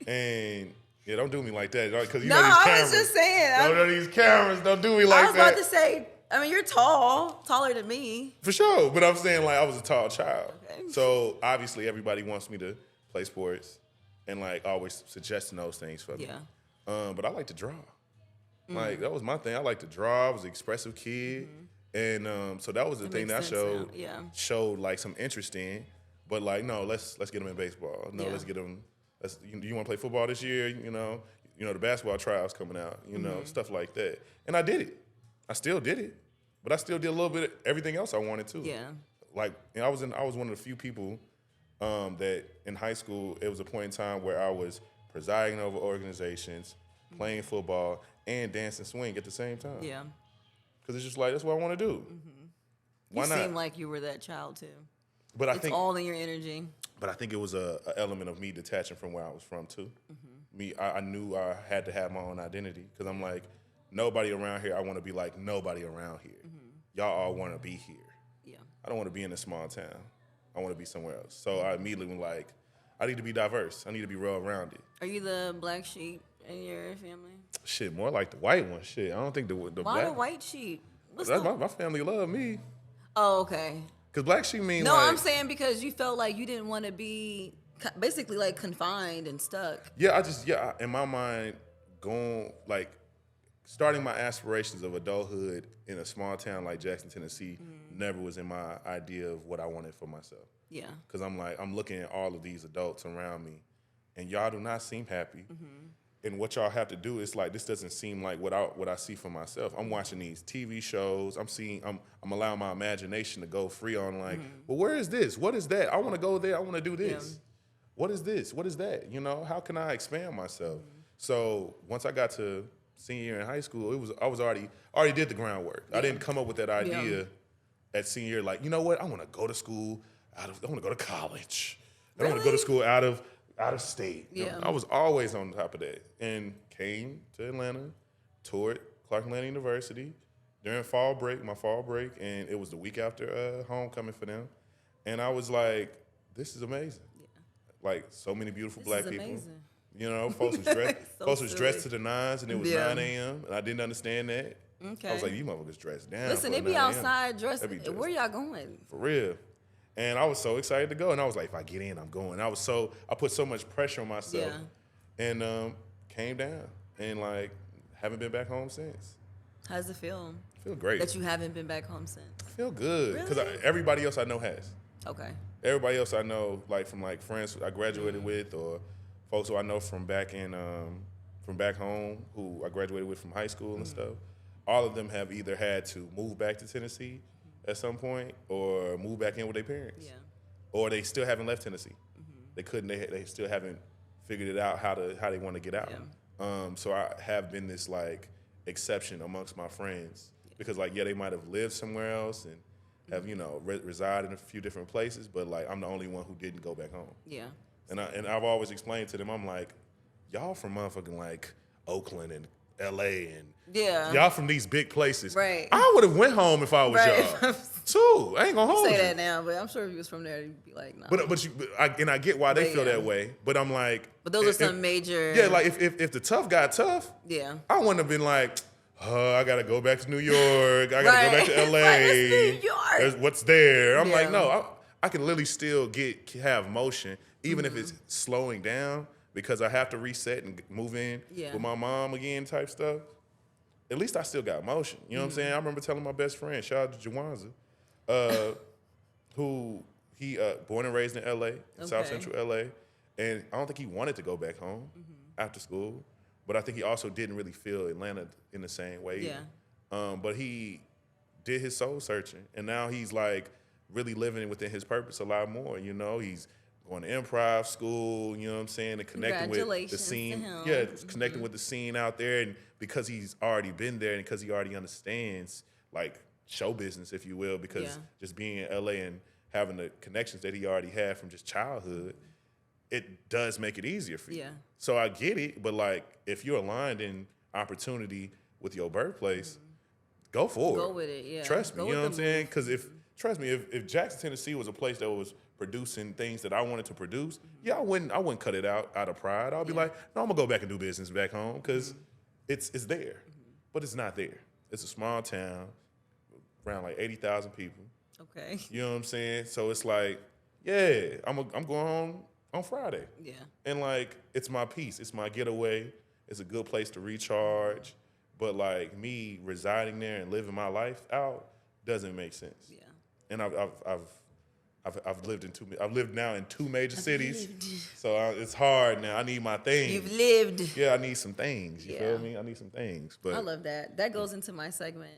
And yeah, don't do me like that, because you know these cameras. I was just saying. These cameras, don't do me like that. I was about to say, I mean, you're taller than me. For sure, but I'm saying like I was a tall child. Okay. So obviously everybody wants me to play sports and like always suggesting those things for me. Yeah. But I like to draw. Like that was my thing. I like to draw. I was an expressive kid. And so that was the thing that I showed like some interest in. But like, no, let's get them in baseball. No, let's get them. You want to play football this year? You know the basketball tryouts coming out. You know, stuff like that. And I did it. I still did it, but I still did a little bit of everything else I wanted to. Yeah. Like, you know, I was one of the few people that in high school, it was a point in time where I was presiding over organizations, playing football, and dance and swing at the same time. Yeah. Because it's just like, that's what I want to do. Mm-hmm. Why you not? seem like you were that child, too. But it's all in your energy. But I think it was a element of me detaching from where I was from, too. Mm-hmm. I knew I had to have my own identity because I'm like, nobody around here, I want to be like nobody around here. Mm-hmm. Y'all all want to be here. Yeah. I don't want to be in a small town. I want to be somewhere else. So I immediately was like, I need to be diverse. I need to be well-rounded. Are you the black sheep in your family? Shit, more like the white one. Shit, I don't think the Why black. the white sheep? My family love me. Oh, okay. Because black sheep mean no, like... I'm saying because you felt like you didn't want to be basically like confined and stuck. Yeah, in my mind, starting my aspirations of adulthood in a small town like Jackson, Tennessee, never was in my idea of what I wanted for myself. Yeah. Because I'm looking at all of these adults around me, and y'all do not seem happy. Mm-hmm. And what y'all have to do is like, this doesn't seem like what I see for myself. I'm watching these TV shows. I'm allowing my imagination to go free on like, well, where is this? What is that? I want to go there. I want to do this. Yeah. What is this? What is that? You know, how can I expand myself? So once I got to senior year in high school, I was already did the groundwork. Yeah. I didn't come up with that idea at senior year, like, you know what? I want to go to school I want to go to college. Really? I want to go to school out of state. Yeah. You know, I was always on top of that and came to Atlanta, toured Clark Atlanta University during my fall break, and it was the week after homecoming for them. And I was like, this is amazing. Yeah. Like, so many beautiful black people. Amazing. You know, folks was dressed to the nines, and it was 9 a.m., and I didn't understand that. Okay. I was like, you motherfuckers dressed down. Listen, they be outside dressed. Where y'all going? For real. And I was so excited to go, and I was like, if I get in, I'm going. I put so much pressure on myself, and came down, and like haven't been back home since. How does it feel? I feel great. That you haven't been back home since? I feel good because everybody else I know has. Okay. Everybody else I know, like from like friends I graduated with, or folks who I know from back home who I graduated with from high school and stuff. All of them have either had to move back to Tennessee at some point, or move back in with their parents, or they still haven't left Tennessee. They couldn't. They still haven't figured it out how they want to get out. Yeah. So I have been this like exception amongst my friends because like they might have lived somewhere else and have resided in a few different places, but like I'm the only one who didn't go back home. Yeah. And I've always explained to them, I'm like, y'all from motherfucking like Oakland and LA and y'all from these big places. Right. I would have went home if I was y'all. Too. I ain't gonna hold you. Say that now, but I'm sure if you was from there, you'd be like, no. But I get why they feel that way. But I'm like, but those are some major. Yeah, like if the tough got tough, I wouldn't have been like, I gotta go back to New York. I gotta go back to LA. New York. What's there? I'm like, no, I can literally still have motion, even if it's slowing down. Because I have to reset and move in with my mom again type stuff, at least I still got motion. You know what I'm saying? I remember telling my best friend, shout out to Jawanza, who he born and raised in L.A., South Central L.A., and I don't think he wanted to go back home after school, but I think he also didn't really feel Atlanta in the same way. Yeah. But he did his soul searching, and now he's like really living within his purpose a lot more. You know, he's going to improv school, you know what I'm saying, and connecting with the scene. Yeah, connecting with the scene out there, and because he's already been there and because he already understands like show business, if you will, because just being in LA and having the connections that he already had from just childhood, it does make it easier for you. Yeah. So I get it, but like if you're aligned in opportunity with your birthplace, go for it. Go with it, yeah. Trust me, you know what I'm saying? Because trust me, if Jackson, Tennessee was a place that was producing things that I wanted to produce, I wouldn't cut it out of pride. I'll be like, no, I'm gonna go back and do business back home because it's there, but it's not there. It's a small town, around like 80,000 people. Okay. You know what I'm saying? So it's like, I'm going home on Friday. Yeah. And like, it's my peace. It's my getaway. It's a good place to recharge. But like me residing there and living my life out doesn't make sense. Yeah. And I've lived now in 2 major cities, so it's hard now. I need my things. You've lived. Yeah, I need some things. You feel me? I need some things. But I love that. That goes into my segment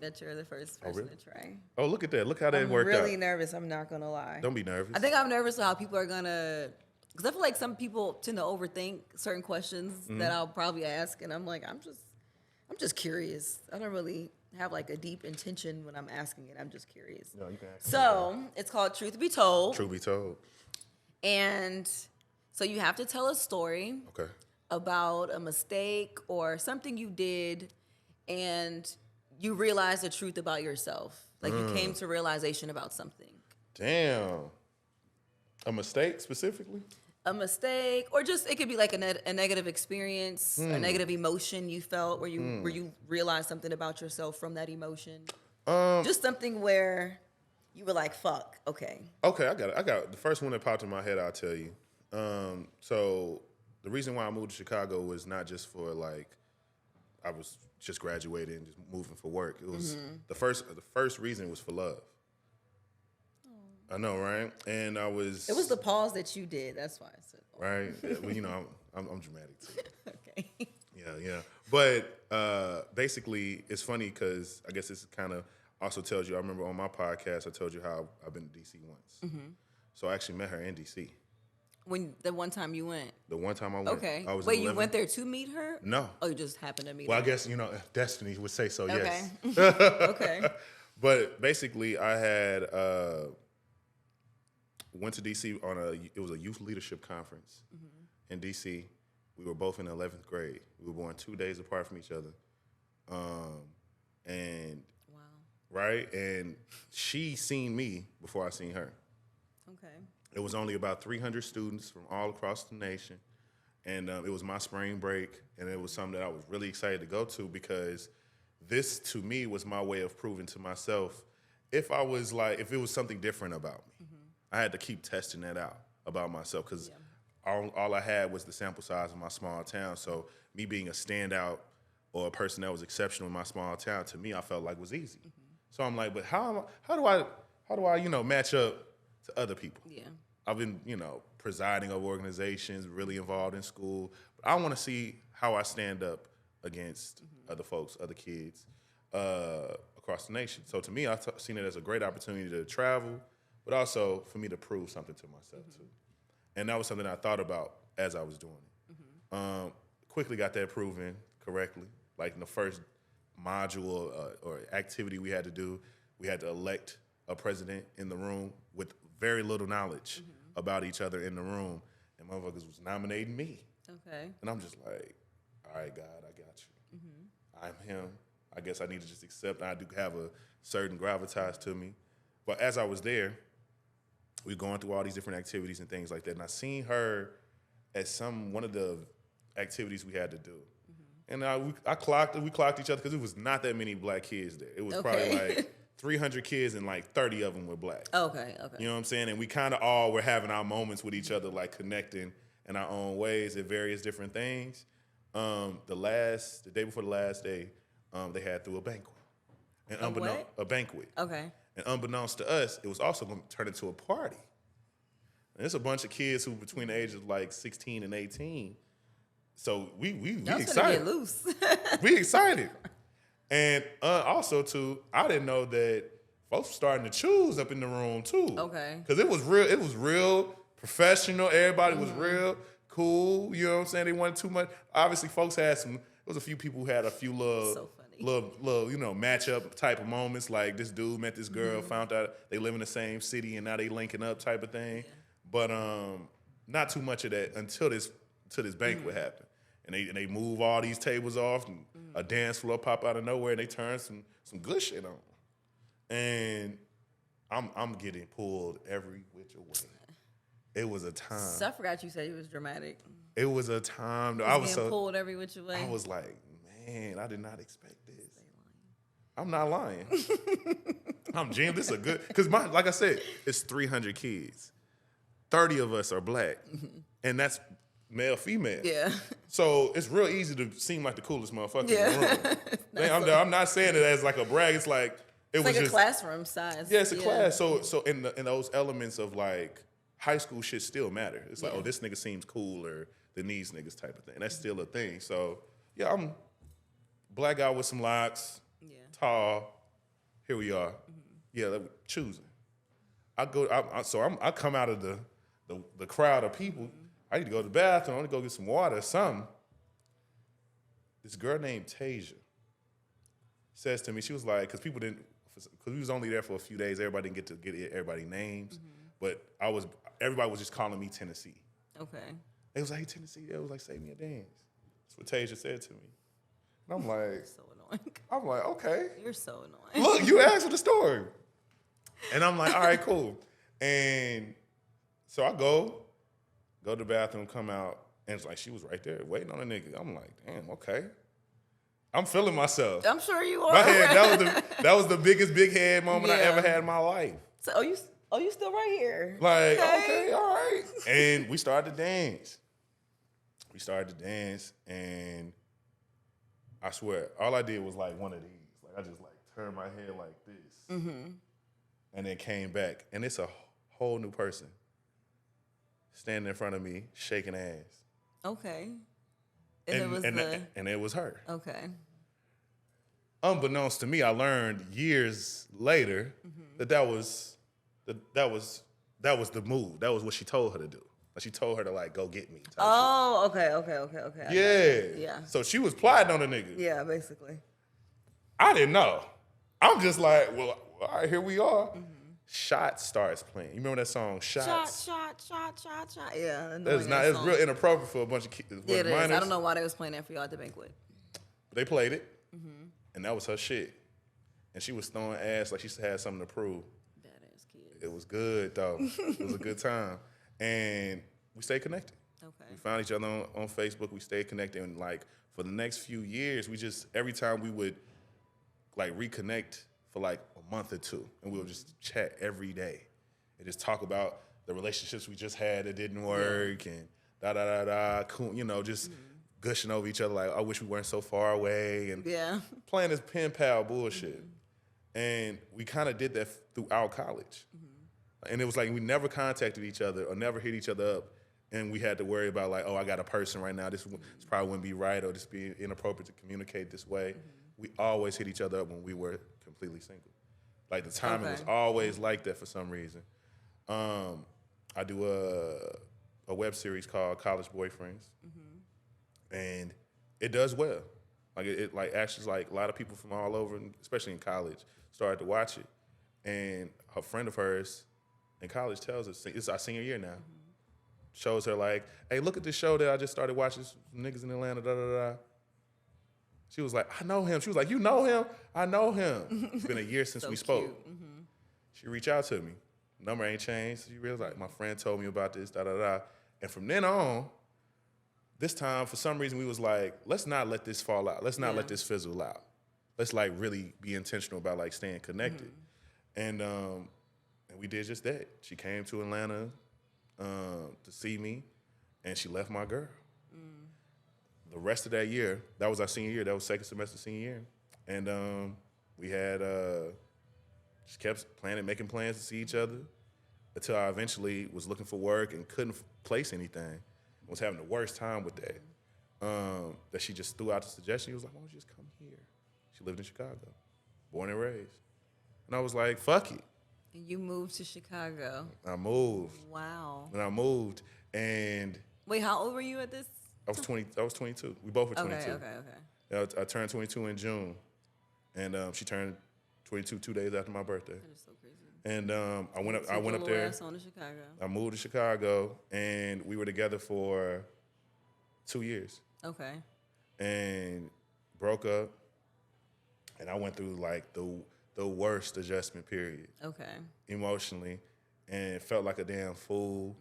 that you're the first person to try. Oh, look at that. Look how that worked out. I'm really nervous. I'm not going to lie. Don't be nervous. I think I'm nervous how people are going to, because I feel like some people tend to overthink certain questions that I'll probably ask, and I'm like, I'm just curious. I don't really have like a deep intention when I'm asking it. I'm just curious. No, you can ask so it's called Truth Be Told. Truth Be Told. And so you have to tell a story about a mistake or something you did and you realize the truth about yourself. Like you came to realization about something. Damn. A mistake specifically? A mistake, or just it could be like a negative experience, a negative emotion you felt where you realized something about yourself from that emotion. Just something where you were like, "Fuck, okay." Okay, I got it. I got it. The first one that popped in my head. I'll tell you. So the reason why I moved to Chicago was not just for like I was just graduating and just moving for work. It was the first reason was for love. I know, right? And I was. It was the pause that you did. That's why I said. Right. Yeah, well, you know, I'm dramatic too. Okay. Yeah. But basically, it's funny because I guess this kind of also tells you. I remember on my podcast, I told you how I've been to DC once. So I actually met her in DC. When the one time you went. The one time I went. Okay. I was Wait, you went there to meet her? No. Oh, you just happened to meet her. Well, I guess destiny would say so. Okay. Yes. Okay. But basically, I had. Went to DC it was a youth leadership conference in DC. We were both in the 11th grade. We were born 2 days apart from each other. And wow. Right? And she seen me before I seen her. Okay. It was only about 300 students from all across the nation. And it was my spring break. And it was something that I was really excited to go to because this, to me, was my way of proving to myself if it was something different about me. I had to keep testing that out about myself because all I had was the sample size of my small town. So me being a standout or a person that was exceptional in my small town, to me, I felt like was easy. So I'm like, but how do I match up to other people? Yeah, I've been presiding over organizations, really involved in school, but I want to see how I stand up against other folks, other kids across the nation. So to me, I've seen it as a great opportunity to travel, but also for me to prove something to myself too. And that was something I thought about as I was doing it. Quickly got that proven correctly. Like in the first module or activity we had to do, we had to elect a president in the room with very little knowledge about each other in the room. And motherfuckers was nominating me. Okay. And I'm just like, all right, God, I got you. I'm him. I guess I need to just accept. I do have a certain gravitas to me. But as I was there, we were going through all these different activities and things like that. And I seen her at one of the activities we had to do. And we clocked each other because it was not that many black kids there. It was probably like 300 kids and like 30 of them were black. Okay. You know what I'm saying? And we kind of all were having our moments with each other, like connecting in our own ways at various different things. The day before the last day, they had through a banquet. And a banquet. Okay. And unbeknownst to us, it was also going to turn into a party. And there's a bunch of kids who between the ages of like 16 and 18. So we excited. Get loose. We excited. And also too, I didn't know that folks were starting to choose up in the room too. Okay. Because it was real professional. Everybody was real cool. You know what I'm saying? They wanted too much. Obviously, folks had there was a few people who had a few little matchup type of moments. Like this dude met this girl, found out they live in the same city, and now they linking up type of thing. Yeah. But not too much of that until this banquet happened, and they move all these tables off, and a dance floor pop out of nowhere, and they turn some good shit on, and I'm getting pulled every which way. It was a time. So I forgot you said it was dramatic. It was a time. I was getting pulled every which way. I was like, man, I did not expect this. I'm not lying. I'm Jim. This is a good because like I said, it's 300 kids. 30 of us are black, and that's male, female. Yeah. So it's real easy to seem like the coolest motherfucker in the room. I'm not saying it as like a brag. It's like it's like a classroom size. Yeah, it's a class. So in those elements of like high school shit still matter. It's like, oh, this nigga seems cooler than these niggas type of thing. And that's still a thing. So yeah, I'm black guy with some locks, tall. Here we are. Yeah, choosing. I come out of the crowd of people. I need to go to the bathroom. I want to go get some water or something. This girl named Tasia. says to me, she was like, because we was only there for a few days, everybody didn't get to get everybody's names, but everybody was just calling me Tennessee. Okay. They was like, hey, Tennessee, they was like, say me a dance. That's what Tasia said to me. And I'm like, so annoying. I'm like, okay. You're so annoying. Look, you asked for the story. And I'm like, all right, cool. And so I go to the bathroom, come out, and it's like she was right there waiting on a nigga. I'm like, damn, okay. I'm feeling myself. I'm sure you are. My head, that was the biggest big head moment I ever had in my life. So you still right here. Like, okay, all right. And we started to dance. And I swear, all I did was like one of these. Like I just like turned my head like this. And then came back. And it's a whole new person standing in front of me, shaking ass. Okay. And it was her. Okay. Unbeknownst to me, I learned years later that was the move. That was what she told her to do. She told her to like go get me. Oh, okay. Yeah. So she was plotting on the nigga. Yeah, basically. I didn't know. I'm just like, well, all right, here we are. Shots starts playing. You remember that song, Shots? Shot. Yeah. It's real inappropriate for a bunch of kids. Yeah, it is. I don't know why they was playing that for y'all at the banquet. They played it, and that was her shit. And she was throwing ass like she had something to prove. Badass kid. It was good, though. It was a good time. And we stayed connected. Okay. We found each other on Facebook. We stayed connected. And, like, for the next few years, every time we would, like, reconnect for, like, a month or two. And we would just chat every day and just talk about the relationships we just had that didn't work and just gushing over each other like, I wish we weren't so far away. And playing this pen pal bullshit. And we kind of did that throughout college. And it was like we never contacted each other or never hit each other up. And we had to worry about like, oh, I got a person right now. This probably wouldn't be right or this be inappropriate to communicate this way. We always hit each other up when we were completely single. Like the timing was always like that for some reason. I do a web series called College Boyfriends. And it does well. Like it like actually like a lot of people from all over, especially in college, started to watch it. And a friend of hers in college tells us, it's our senior year now, shows her like, hey, look at this show that I just started watching, niggas in Atlanta, da-da-da. She was like, I know him. She was like, you know him? I know him. It's been a year since we spoke. She reached out to me. Number ain't changed. She realized like, my friend told me about this, da-da-da. And from then on, this time, for some reason, we was like, let's not let this fall out. Let's not let this fizzle out. Let's like really be intentional about like staying connected. And we did just that. She came to Atlanta to see me, and she left my girl. The rest of that year, that was our senior year. That was second semester senior year. And we had just kept planning, making plans to see each other until I eventually was looking for work and couldn't place anything. Was having the worst time with that. That she just threw out the suggestion. She was like, why don't you just come here? She lived in Chicago, born and raised. And I was like, fuck it. And you moved to Chicago. I moved. Wow. And I moved, and wait, how old were you at this? I was 22. We both were 22. Okay. I turned 22 in June, and she turned 22 2 days after my birthday. That is so crazy. And I went up there. On to Chicago. I moved to Chicago, and we were together for 2 years. Okay. And broke up, and I went through like the worst adjustment period. Okay. Emotionally, and felt like a damn fool.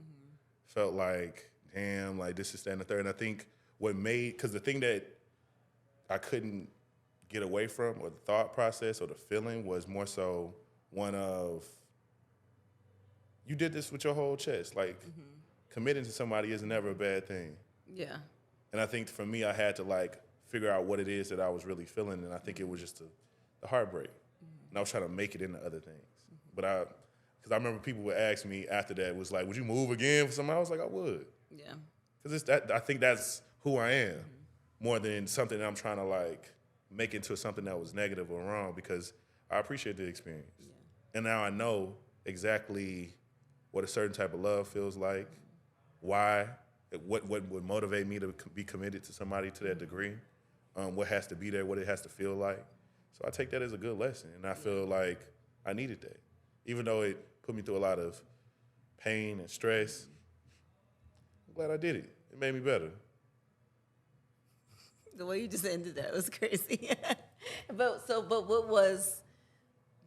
Felt like, damn, like this is that and the third. And I think because the thing that I couldn't get away from, or the thought process or the feeling, was more so one of, you did this with your whole chest. Like, committing to somebody is never a bad thing. Yeah. And I think for me, I had to like figure out what it is that I was really feeling, and I think it was just the heartbreak. And I was trying to make it into other things. But because I remember people would ask me after that, was like, would you move again for somebody? I was like, I would. Yeah. Because I think that's who I am, more than something that I'm trying to like make into something that was negative or wrong, because I appreciate the experience. Yeah. And now I know exactly what a certain type of love feels like, why, what would motivate me to be committed to somebody to that degree, what has to be there, what it has to feel like. So I take that as a good lesson, and I feel like I needed that. Even though it put me through a lot of pain and stress, I'm glad I did it. It made me better. The way you just ended that was crazy. But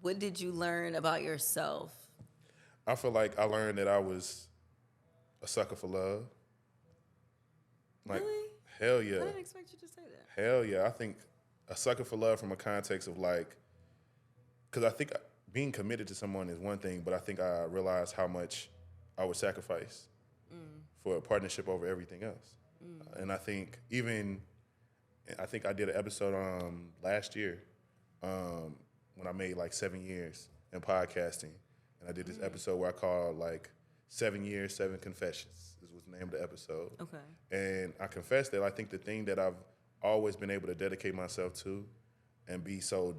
what did you learn about yourself? I feel like I learned that I was a sucker for love. Like, really? Hell yeah. I didn't expect you to say that. Hell yeah. I think a sucker for love from a context of like, because I think being committed to someone is one thing, but I think I realized how much I would sacrifice for a partnership over everything else. And I think I did an episode last year when I made like 7 years in podcasting. And I did this episode where I called like 7 years, 7 confessions. This was the name of the episode. Okay. And I confessed that I think the thing that I've always been able to dedicate myself to and be so,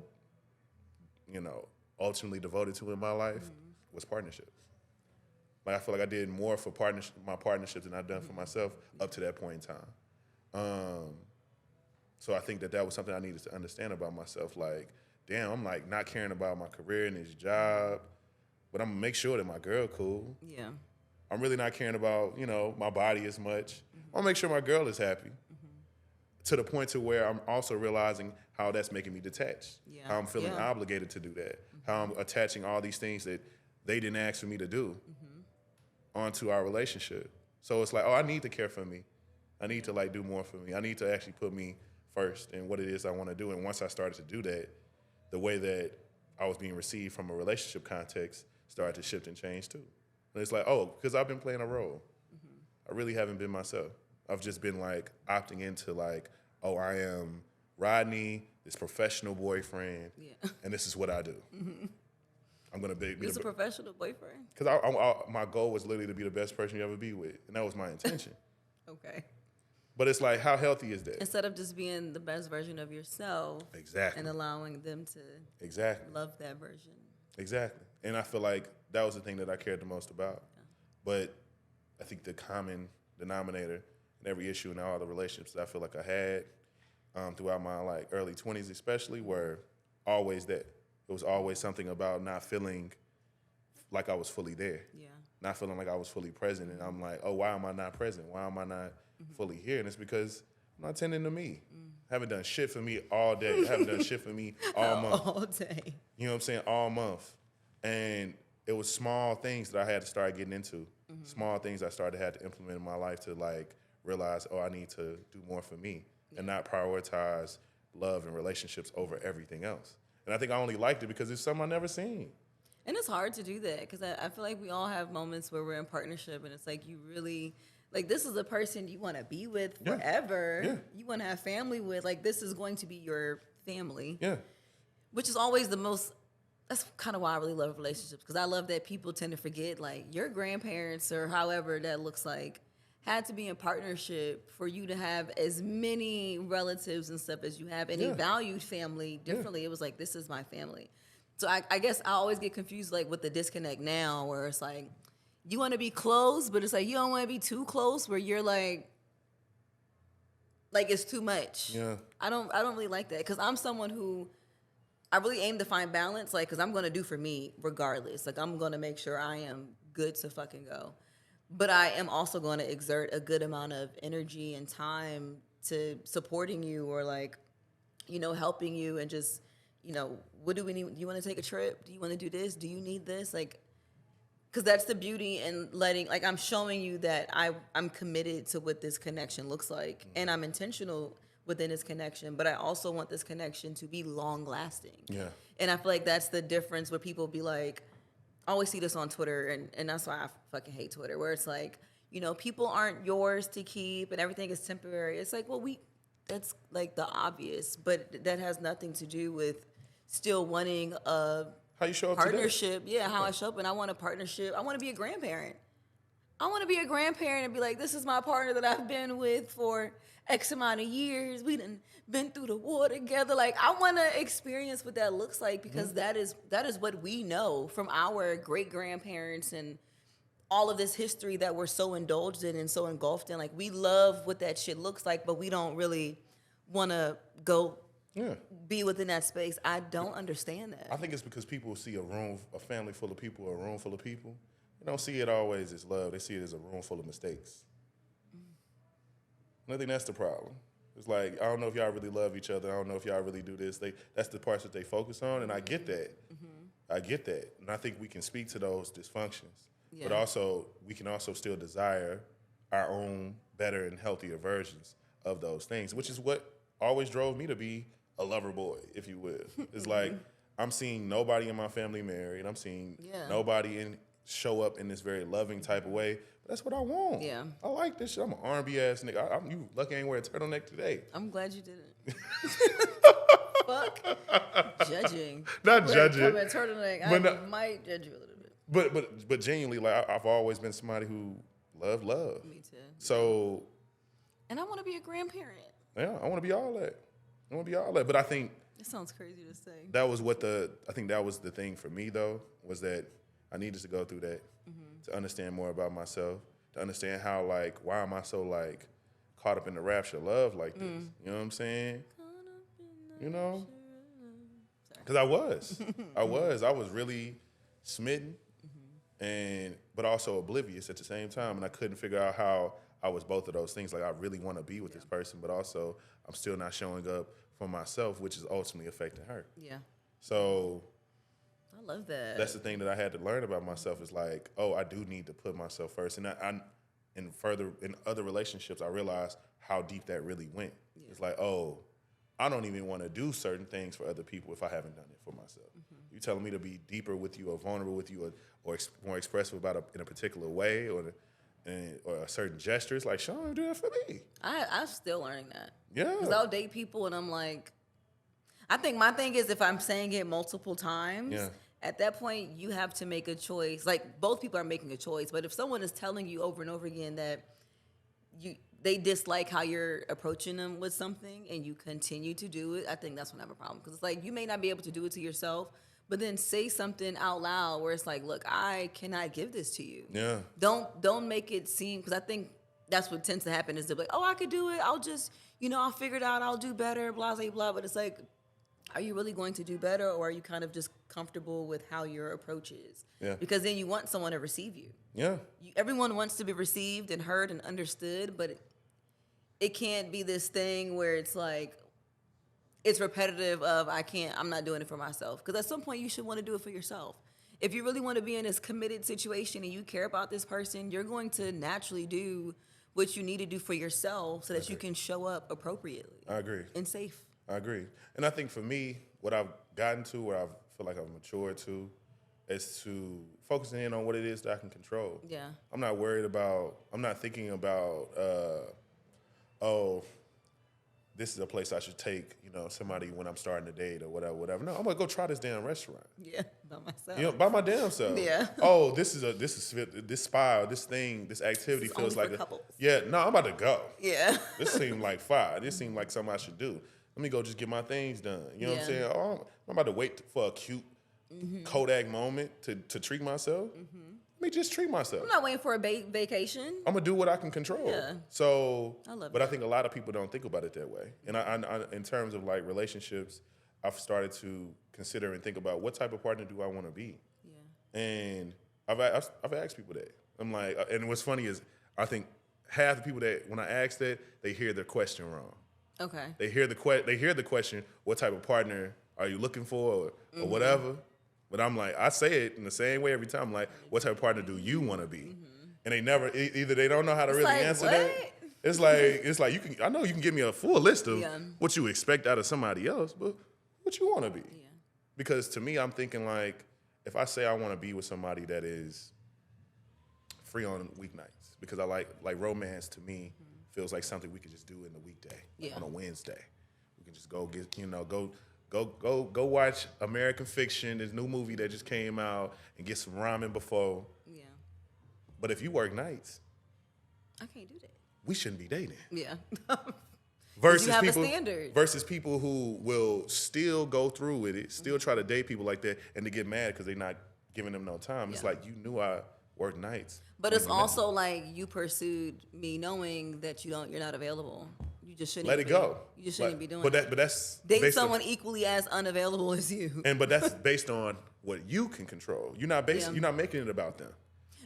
ultimately devoted to in my life was partnerships. Like I feel like I did more for my partnerships than I've done for myself up to that point in time. So I think that was something I needed to understand about myself. Like, damn, I'm like not caring about my career and this job, but I'm gonna make sure that my girl cool. Yeah. I'm really not caring about, my body as much. I'll make sure my girl is happy. To the point to where I'm also realizing how that's making me detached. Yeah. How I'm feeling obligated to do that. How I'm attaching all these things that they didn't ask for me to do onto our relationship. So it's like, I need to care for me. I need to like do more for me. I need to actually put me first in what it is I want to do. And once I started to do that, the way that I was being received from a relationship context started to shift and change too. And it's like, because I've been playing a role. I really haven't been myself. I've just been like opting into like, I am Rodney, this professional boyfriend, and this is what I do. I'm gonna be. You're a professional boyfriend? Because my goal was literally to be the best person you ever be with, and that was my intention. Okay. But it's like, how healthy is that? Instead of just being the best version of yourself, exactly, and allowing them to love that version. Exactly, and I feel like that was the thing that I cared the most about. Yeah. But I think the common denominator in every issue and all the relationships that I feel like I had throughout my like early 20s especially were always that. It was always something about not feeling like I was fully there. Yeah. Not feeling like I was fully present. And I'm like, why am I not present? Why am I not fully here? And it's because I'm not tending to me. Haven't done shit for me all day. Haven't done shit for me all month. All day. You know what I'm saying? All month. And it was small things that I had to start getting into. Small things I had to implement in my life to like realize, I need to do more for me and not prioritize love and relationships over everything else. And I think I only liked it because it's something I never seen. And it's hard to do that because I feel like we all have moments where we're in partnership and it's like you really, like this is the person you want to be with forever. Yeah. You want to have family with. Like this is going to be your family. Yeah. Which is always that's kind of why I really love relationships because I love that people tend to forget like your grandparents or however that looks like had to be in partnership for you to have as many relatives and stuff as you have, and they valued family differently. It was like, this is my family. So I guess I always get confused like with the disconnect now where it's like, you want to be close, but it's like, you don't want to be too close where you're like it's too much. Yeah. I don't really like that because I'm someone who, I really aim to find balance, like, because I'm going to do for me regardless. Like, I'm going to make sure I am good to fucking go. But I am also going to exert a good amount of energy and time to supporting you or like, helping you and just, what do we need? Do you want to take a trip? Do you want to do this? Do you need this? Like, because that's the beauty in letting, like, I'm showing you that I'm committed to what this connection looks like and I'm intentional within this connection, but I also want this connection to be long lasting. Yeah. And I feel like that's the difference where people be like, I always see this on Twitter, and that's why I fucking hate Twitter, where it's like, people aren't yours to keep and everything is temporary. It's like, well, that's like the obvious, but that has nothing to do with still wanting a how you show up partnership. Yeah, how I show up, and I want a partnership. I want to be a grandparent. I want to be a grandparent and be like, this is my partner that I've been with for X amount of years. We done been through the war together. Like, I want to experience what that looks like because that is what we know from our great-grandparents and all of this history that we're so indulged in and so engulfed in. Like, we love what that shit looks like, but we don't really want to go be within that space. I don't understand that. I think it's because people see a family full of people, a room full of people. They don't see it always as love. They see it as a room full of mistakes. I think that's the problem. It's like, I don't know if y'all really love each other. I don't know if y'all really do this. That's the parts that they focus on, and I get that. I get that. And I think we can speak to those dysfunctions. But also, we can also still desire our own better and healthier versions of those things, which is what always drove me to be a lover boy, if you will. It's like, I'm seeing nobody in my family married. I'm seeing nobody show up in this very loving type of way. But that's what I want. Yeah. I like this shit. I'm an R&B ass nigga. You lucky I ain't wear a turtleneck today. I'm glad you didn't. Fuck. Judging. Not judging. Come in turtleneck. I might judge you a little bit. But genuinely, like, I've always been somebody who loved love. Me too. So. And I want to be a grandparent. Yeah, I want to be all that. But I think. It sounds crazy to say. I think that was the thing for me, though, was that I needed to go through that to understand more about myself, to understand how, like, why am I so, like, caught up in the rapture of love like this? You know what I'm saying? You know? Because I was really smitten, but also oblivious at the same time, and I couldn't figure out how I was both of those things. Like, I really want to be with this person, but also I'm still not showing up for myself, which is ultimately affecting her. Yeah. So I love that. That's the thing that I had to learn about myself is like, oh, I do need to put myself first. And in other relationships, I realized how deep that really went. Yeah. It's like, oh, I don't even want to do certain things for other people if I haven't done it for myself. You telling me to be deeper with you or vulnerable with you or more expressive about in a particular way or a certain gesture. It's like, Sean, do that for me. I'm still learning that. Yeah. Because I'll date people and I'm like, I think my thing is if I'm saying it multiple times, at that point you have to make a choice. Like, both people are making a choice, but if someone is telling you over and over again that they dislike how you're approaching them with something and you continue to do it, I think that's when I have a problem. Because it's like, you may not be able to do it to yourself, but then say something out loud where it's like, look, I cannot give this to you. Yeah. Don't make it seem, because I think that's what tends to happen is they're like, oh, I could do it. I'll just, I'll figure it out. I'll do better, blah, blah, blah. But it's like, are you really going to do better, or are you kind of just comfortable with how your approach is? Yeah. Because then you want someone to receive you. Yeah. Everyone wants to be received and heard and understood, but it can't be this thing where it's like, it's repetitive of, I'm not doing it for myself. Because at some point you should want to do it for yourself. If you really want to be in this committed situation and you care about this person, you're going to naturally do what you need to do for yourself so that you can show up appropriately. I agree. And safe. I agree. And I think for me, what I've gotten to, where I feel like I've matured to, is to focusing in on what it is that I can control. Yeah. I'm not thinking about, this is a place I should take, somebody when I'm starting to date or whatever. No, I'm gonna go try this damn restaurant. Yeah, by myself. By my damn self. Yeah. Oh, this spa, this activity feels like couples. Yeah. No, I'm about to go. Yeah. This seemed like fire. This seemed like something I should do. Let me go just get my things done. You know what I'm saying? Oh, I'm about to wait for a cute Kodak moment to treat myself. Let me just treat myself. I'm not waiting for a vacation. I'm gonna do what I can control. Yeah. So, I think a lot of people don't think about it that way. And I in terms of like relationships, I've started to consider and think about what type of partner do I want to be. Yeah. And I've asked people that. I'm like, and what's funny is I think half the people that when I ask that, they hear their question wrong. Okay. They hear the question, what type of partner are you looking for or whatever. But I'm like, I say it in the same way every time. I'm like, what type of partner do you want to be? And they never, either they don't know how to really answer that. It's like I know you can give me a full list of what you expect out of somebody else, but what you want to be. Yeah. Because to me, I'm thinking like, if I say I want to be with somebody that is free on weeknights, because I like romance to me feels like something we could just do in the weekday, on a Wednesday. We can just go get, Go watch American Fiction, this new movie that just came out, and get some ramen before. Yeah. But if you work nights, I can't do that. We shouldn't be dating. Yeah. Versus people who will still go through with it, still try to date people like that, and to get mad because they're not giving them no time. It's like, you knew I work nights. But it's also like you pursued me knowing that you're not available. You just shouldn't let it go. You just shouldn't be doing that. But that's date someone equally as unavailable as you. But that's based on what you can control. You're not making it about them.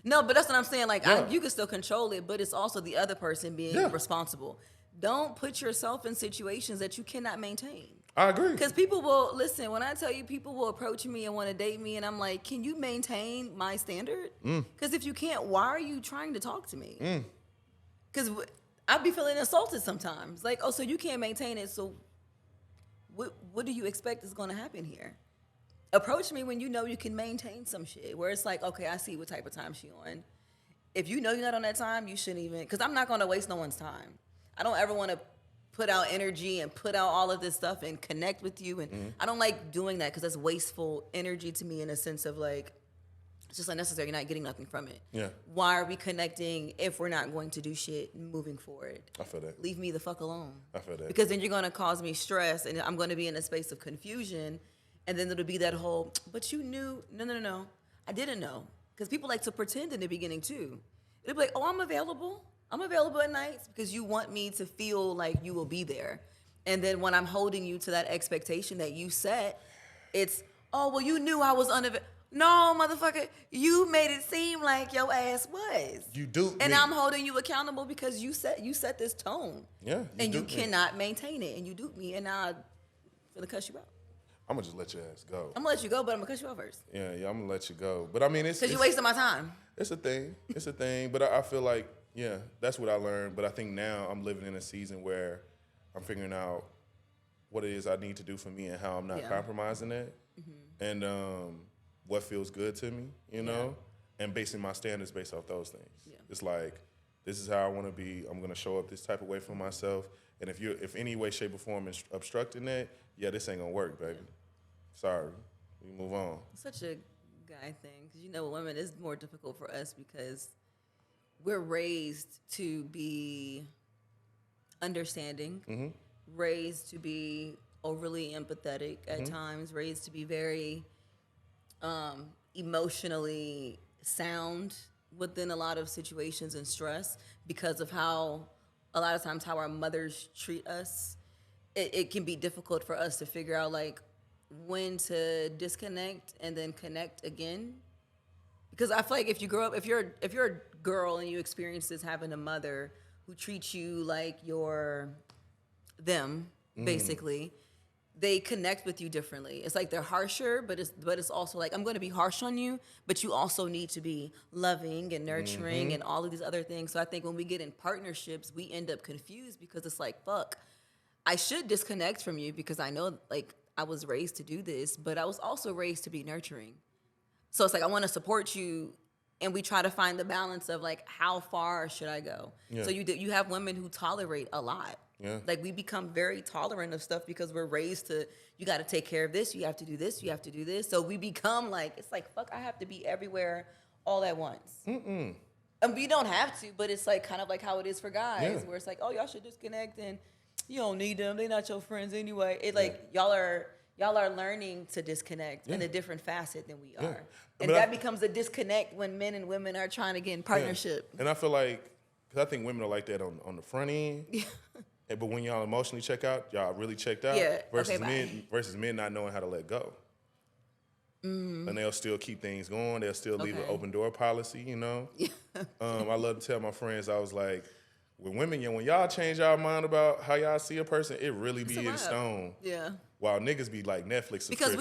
No, but that's what I'm saying. Like you can still control it, but it's also the other person being responsible. Don't put yourself in situations that you cannot maintain. I agree. Because people will listen when I tell you, people will approach me and want to date me, and I'm like, can you maintain my standard? Because if you can't, why are you trying to talk to me? Because I'd be feeling insulted sometimes. Like, oh, so you can't maintain it. So what do you expect is going to happen here? Approach me when you know you can maintain some shit. Where it's like, okay, I see what type of time she on. If you know you're not on that time, you shouldn't even. Because I'm not going to waste no one's time. I don't ever want to put out energy and put out all of this stuff and connect with you. And I don't like doing that because that's wasteful energy to me in a sense of like, it's just unnecessary. You're not getting nothing from it. Yeah. Why are we connecting if we're not going to do shit moving forward? I feel that. Leave me the fuck alone. I feel that. Because then you're going to cause me stress and I'm going to be in a space of confusion. And then it'll be that whole, but you knew, no. I didn't know. Because people like to pretend in the beginning too. It'll be like, oh, I'm available. I'm available at nights because you want me to feel like you will be there. And then when I'm holding you to that expectation that you set, it's, oh, well, you knew I was unavailable. No, motherfucker, you made it seem like your ass was. You do. And I'm holding you accountable because you set this tone. Yeah. And you cannot maintain it. And you duped me, and now I'm going to cuss you out. I'm going to just let your ass go. I'm going to let you go, but I'm going to cuss you out first. Yeah, I'm going to let you go. But I mean, it's... Because you're wasting my time. It's a thing. But I feel like, yeah, that's what I learned. But I think now I'm living in a season where I'm figuring out what it is I need to do for me and how I'm not compromising it. And what feels good to me, you know? And basing my standards based off those things. Yeah. It's like, this is how I want to be. I'm going to show up this type of way for myself. And if any way, shape, or form is obstructing that, this ain't going to work, baby. Sorry. We move on. It's such a guy thing. Because, you know, women, it's more difficult for us because we're raised to be understanding, raised to be overly empathetic at times, raised to be very emotionally sound within a lot of situations and stress because of how a lot of times how our mothers treat us. It can be difficult for us to figure out like when to disconnect and then connect again. Because I feel like if you grow up, if you're a girl and you experience this having a mother who treats you like you're them, basically, they connect with you differently. It's like they're harsher, but it's also like, I'm going to be harsh on you, but you also need to be loving and nurturing and all of these other things. So I think when we get in partnerships, we end up confused because it's like, fuck, I should disconnect from you because I know like I was raised to do this, but I was also raised to be nurturing. So it's like, I want to support you, and we try to find the balance of like, how far should I go? Yeah. So you have women who tolerate a lot. Yeah. Like we become very tolerant of stuff because we're raised to, you got to take care of this, you have to do this, you have to do this. So we become like, it's like, fuck, I have to be everywhere all at once. And we don't have to, but it's like kind of like how it is for guys, where it's like, oh, y'all should disconnect and you don't need them. They're not your friends anyway. It like, y'all are learning to disconnect in a different facet than we are. And that becomes a disconnect when men and women are trying to get in partnership. And I feel like, because I think women are like that on the front end. But when y'all emotionally check out, y'all really checked out. Versus men not knowing how to let go. And they'll still keep things going. They'll still leave an open door policy, you know? I love to tell my friends, I was like, when y'all change y'all mind about how y'all see a person, it really be in stone. Yeah. While niggas be like Netflix because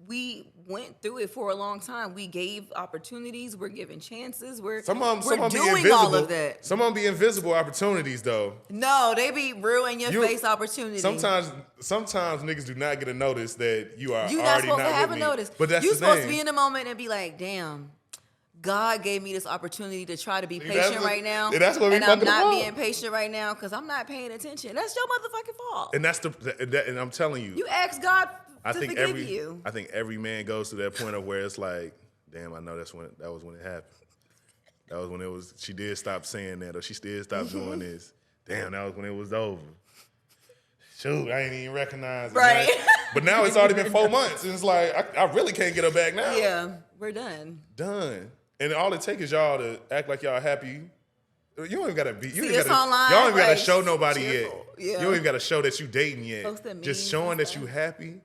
we went through it for a long time. We gave opportunities. We're giving chances. We're doing all of that. Some of them be invisible opportunities, though. No, they be real in your face opportunities. Sometimes niggas do not get a notice that you are You're already not supposed not to have with a me. notice. But that's you're the supposed thing. to be in the moment and be like, damn, God gave me this opportunity to try to be patient right now. And I'm not being patient right now because I'm not paying attention. That's your motherfucking fault. And I'm telling you. You ask God to forgive you. I think every man goes to that point of where it's like, damn, I know that was when it happened. That was when she did stop saying that, or she did stop doing this. Damn, that was when it was over. Shoot, I ain't even recognize it. Right. But now it's already been 4 months, and it's like, I really can't get her back now. Yeah, we're done. Done. And all it takes is y'all to act like y'all happy You don't even gotta be. You See, it's online. Y'all don't even gotta show nobody cheerful. yet. Yeah. You don't even gotta show that you dating yet. Just showing that you happy.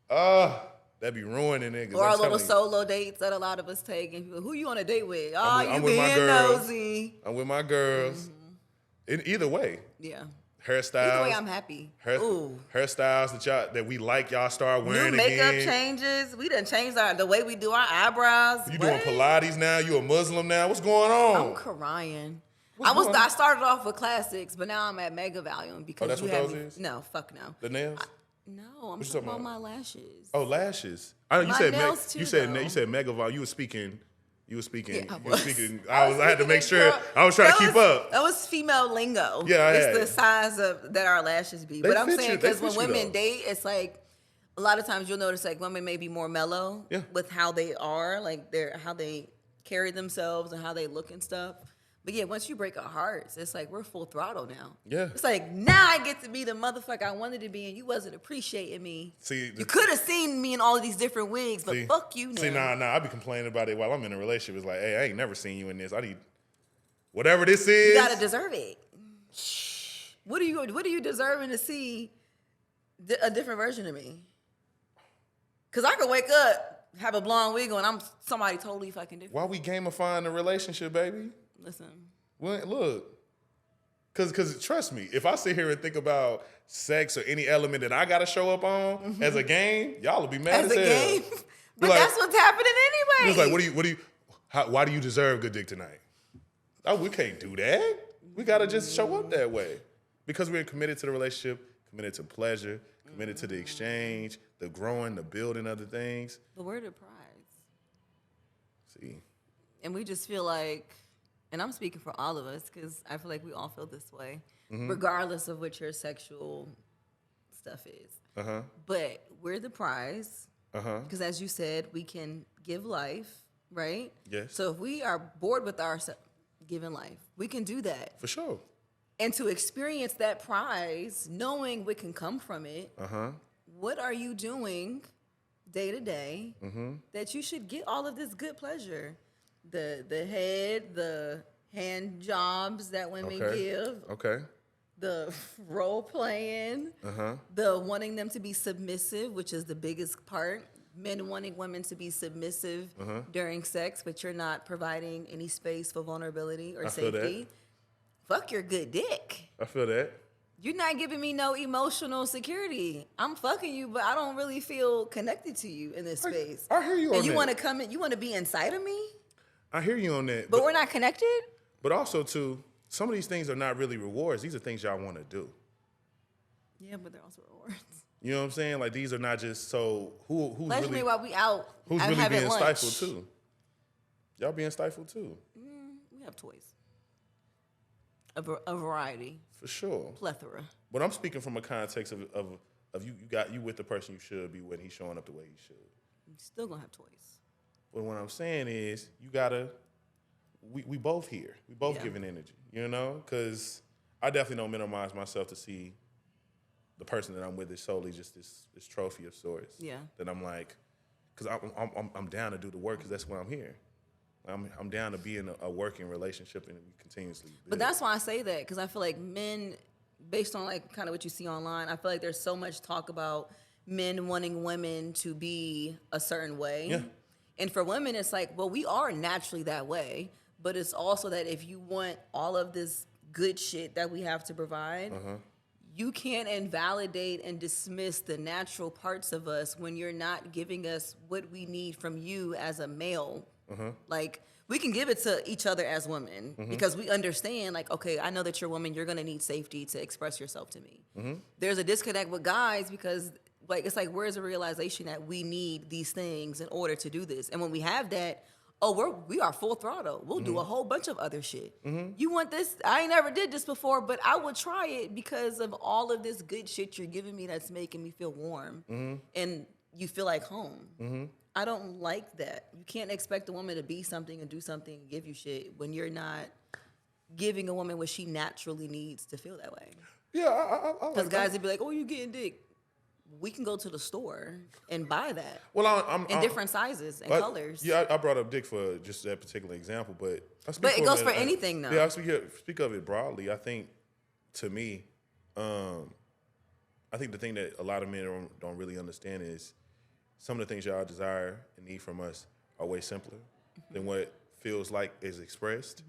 That'd be ruining niggas. Or our little solo dates that a lot of us take, and people, who you on a date with? I'm with my girls. Nosy. I'm with my girls. In either way. Yeah. Hairstyles. Either way, I'm happy. Hairstyles that we like, y'all start wearing new makeup changes. We done changed the way we do our eyebrows. You doing Pilates now? You a Muslim now? What's going on? I'm crying. I started off with classics, but now I'm at Mega Volume because that's what those is? No, fuck no. The nails? No, I'm talking about my lashes. Oh, lashes. I know you said Mega Volume. You were speaking. Yeah, I had to make sure. I was trying to keep up. That was female lingo. Yeah, it's the size that our lashes be. But I'm saying because when women date, it's like a lot of times you'll notice like women may be more mellow with how they are, like how they carry themselves and how they look and stuff. But yeah, once you break our hearts, it's like we're full throttle now. Yeah. It's like now I get to be the motherfucker I wanted to be and you wasn't appreciating me. See, you could have seen me in all of these different wigs, but fuck you now. See, nah, I be complaining about it while I'm in a relationship. It's like, hey, I ain't never seen you in this. I need whatever this is. You gotta deserve it. What are you deserving to see a different version of me? Cause I could wake up, have a blonde wig on, I'm somebody totally fucking different. Why we gamifying the relationship, baby? Listen. Well, look, because trust me, if I sit here and think about sex or any element that I got to show up on as a game, y'all will be mad as hell. As a game? But that's what's happening anyway. It's like, why do you deserve good dick tonight? Oh, we can't do that. We got to just show up that way. Because we're committed to the relationship, committed to pleasure, committed to the exchange, the growing, the building of the things. The word of prize. See. And we just feel like, and I'm speaking for all of us because I feel like we all feel this way, regardless of what your sexual stuff is. But we're the prize because, as you said, we can give life, right? Yes. So if we are bored with our giving life, we can do that. For sure. And to experience that prize, knowing what can come from it, what are you doing day to day that you should get all of this good pleasure? The head, the hand jobs that women give. Okay. The role playing. The wanting them to be submissive, which is the biggest part. Men wanting women to be submissive during sex, but you're not providing any space for vulnerability or safety. Fuck your good dick. I feel that. You're not giving me no emotional security. I'm fucking you, but I don't really feel connected to you in this space. I hear you on that. And you want to come in, you want to be inside of me? I hear you on that. But we're not connected? But also, too, some of these things are not really rewards. These are things y'all want to do. Yeah, but they're also rewards. You know what I'm saying? Like, these are not just who's Let's really... while we out. Who's really being stifled, too? Y'all being stifled, too. We have toys. A variety. For sure. Plethora. But I'm speaking from a context of you with the person you should be with, he's showing up the way he should. You still gonna have toys. But what I'm saying is, you gotta, we both here. We both giving energy, you know? Because I definitely don't minimize myself to see the person that I'm with is solely just this trophy of sorts. Yeah. That I'm like, because I'm down to do the work because that's why I'm here. I'm down to be in a working relationship and we continuously build. But that's why I say that, because I feel like men, based on like kind of what you see online, I feel like there's so much talk about men wanting women to be a certain way. Yeah. And for women, it's like, well, we are naturally that way, but it's also that if you want all of this good shit that we have to provide, you can't invalidate and dismiss the natural parts of us when you're not giving us what we need from you as a male. Like, we can give it to each other as women because we understand, like, okay, I know that you're a woman, you're going to need safety to express yourself to me. There's a disconnect with guys because, like, it's like, where's the realization that we need these things in order to do this? And when we have that, we are full throttle. We'll do a whole bunch of other shit. You want this? I ain't never did this before, but I would try it because of all of this good shit you're giving me that's making me feel warm. And you feel like home. I don't like that. You can't expect a woman to be something and do something and give you shit when you're not giving a woman what she naturally needs to feel that way. Yeah, I because guys would be like, "Oh, you getting dick." we can go to the store and buy that. Well, in different sizes and colors. Yeah, I brought up dick for just that particular example, but it goes for anything, though. Yeah, I speak of it broadly. I think, to me, I think the thing that a lot of men don't really understand is some of the things y'all desire and need from us are way simpler than what feels like is expressed,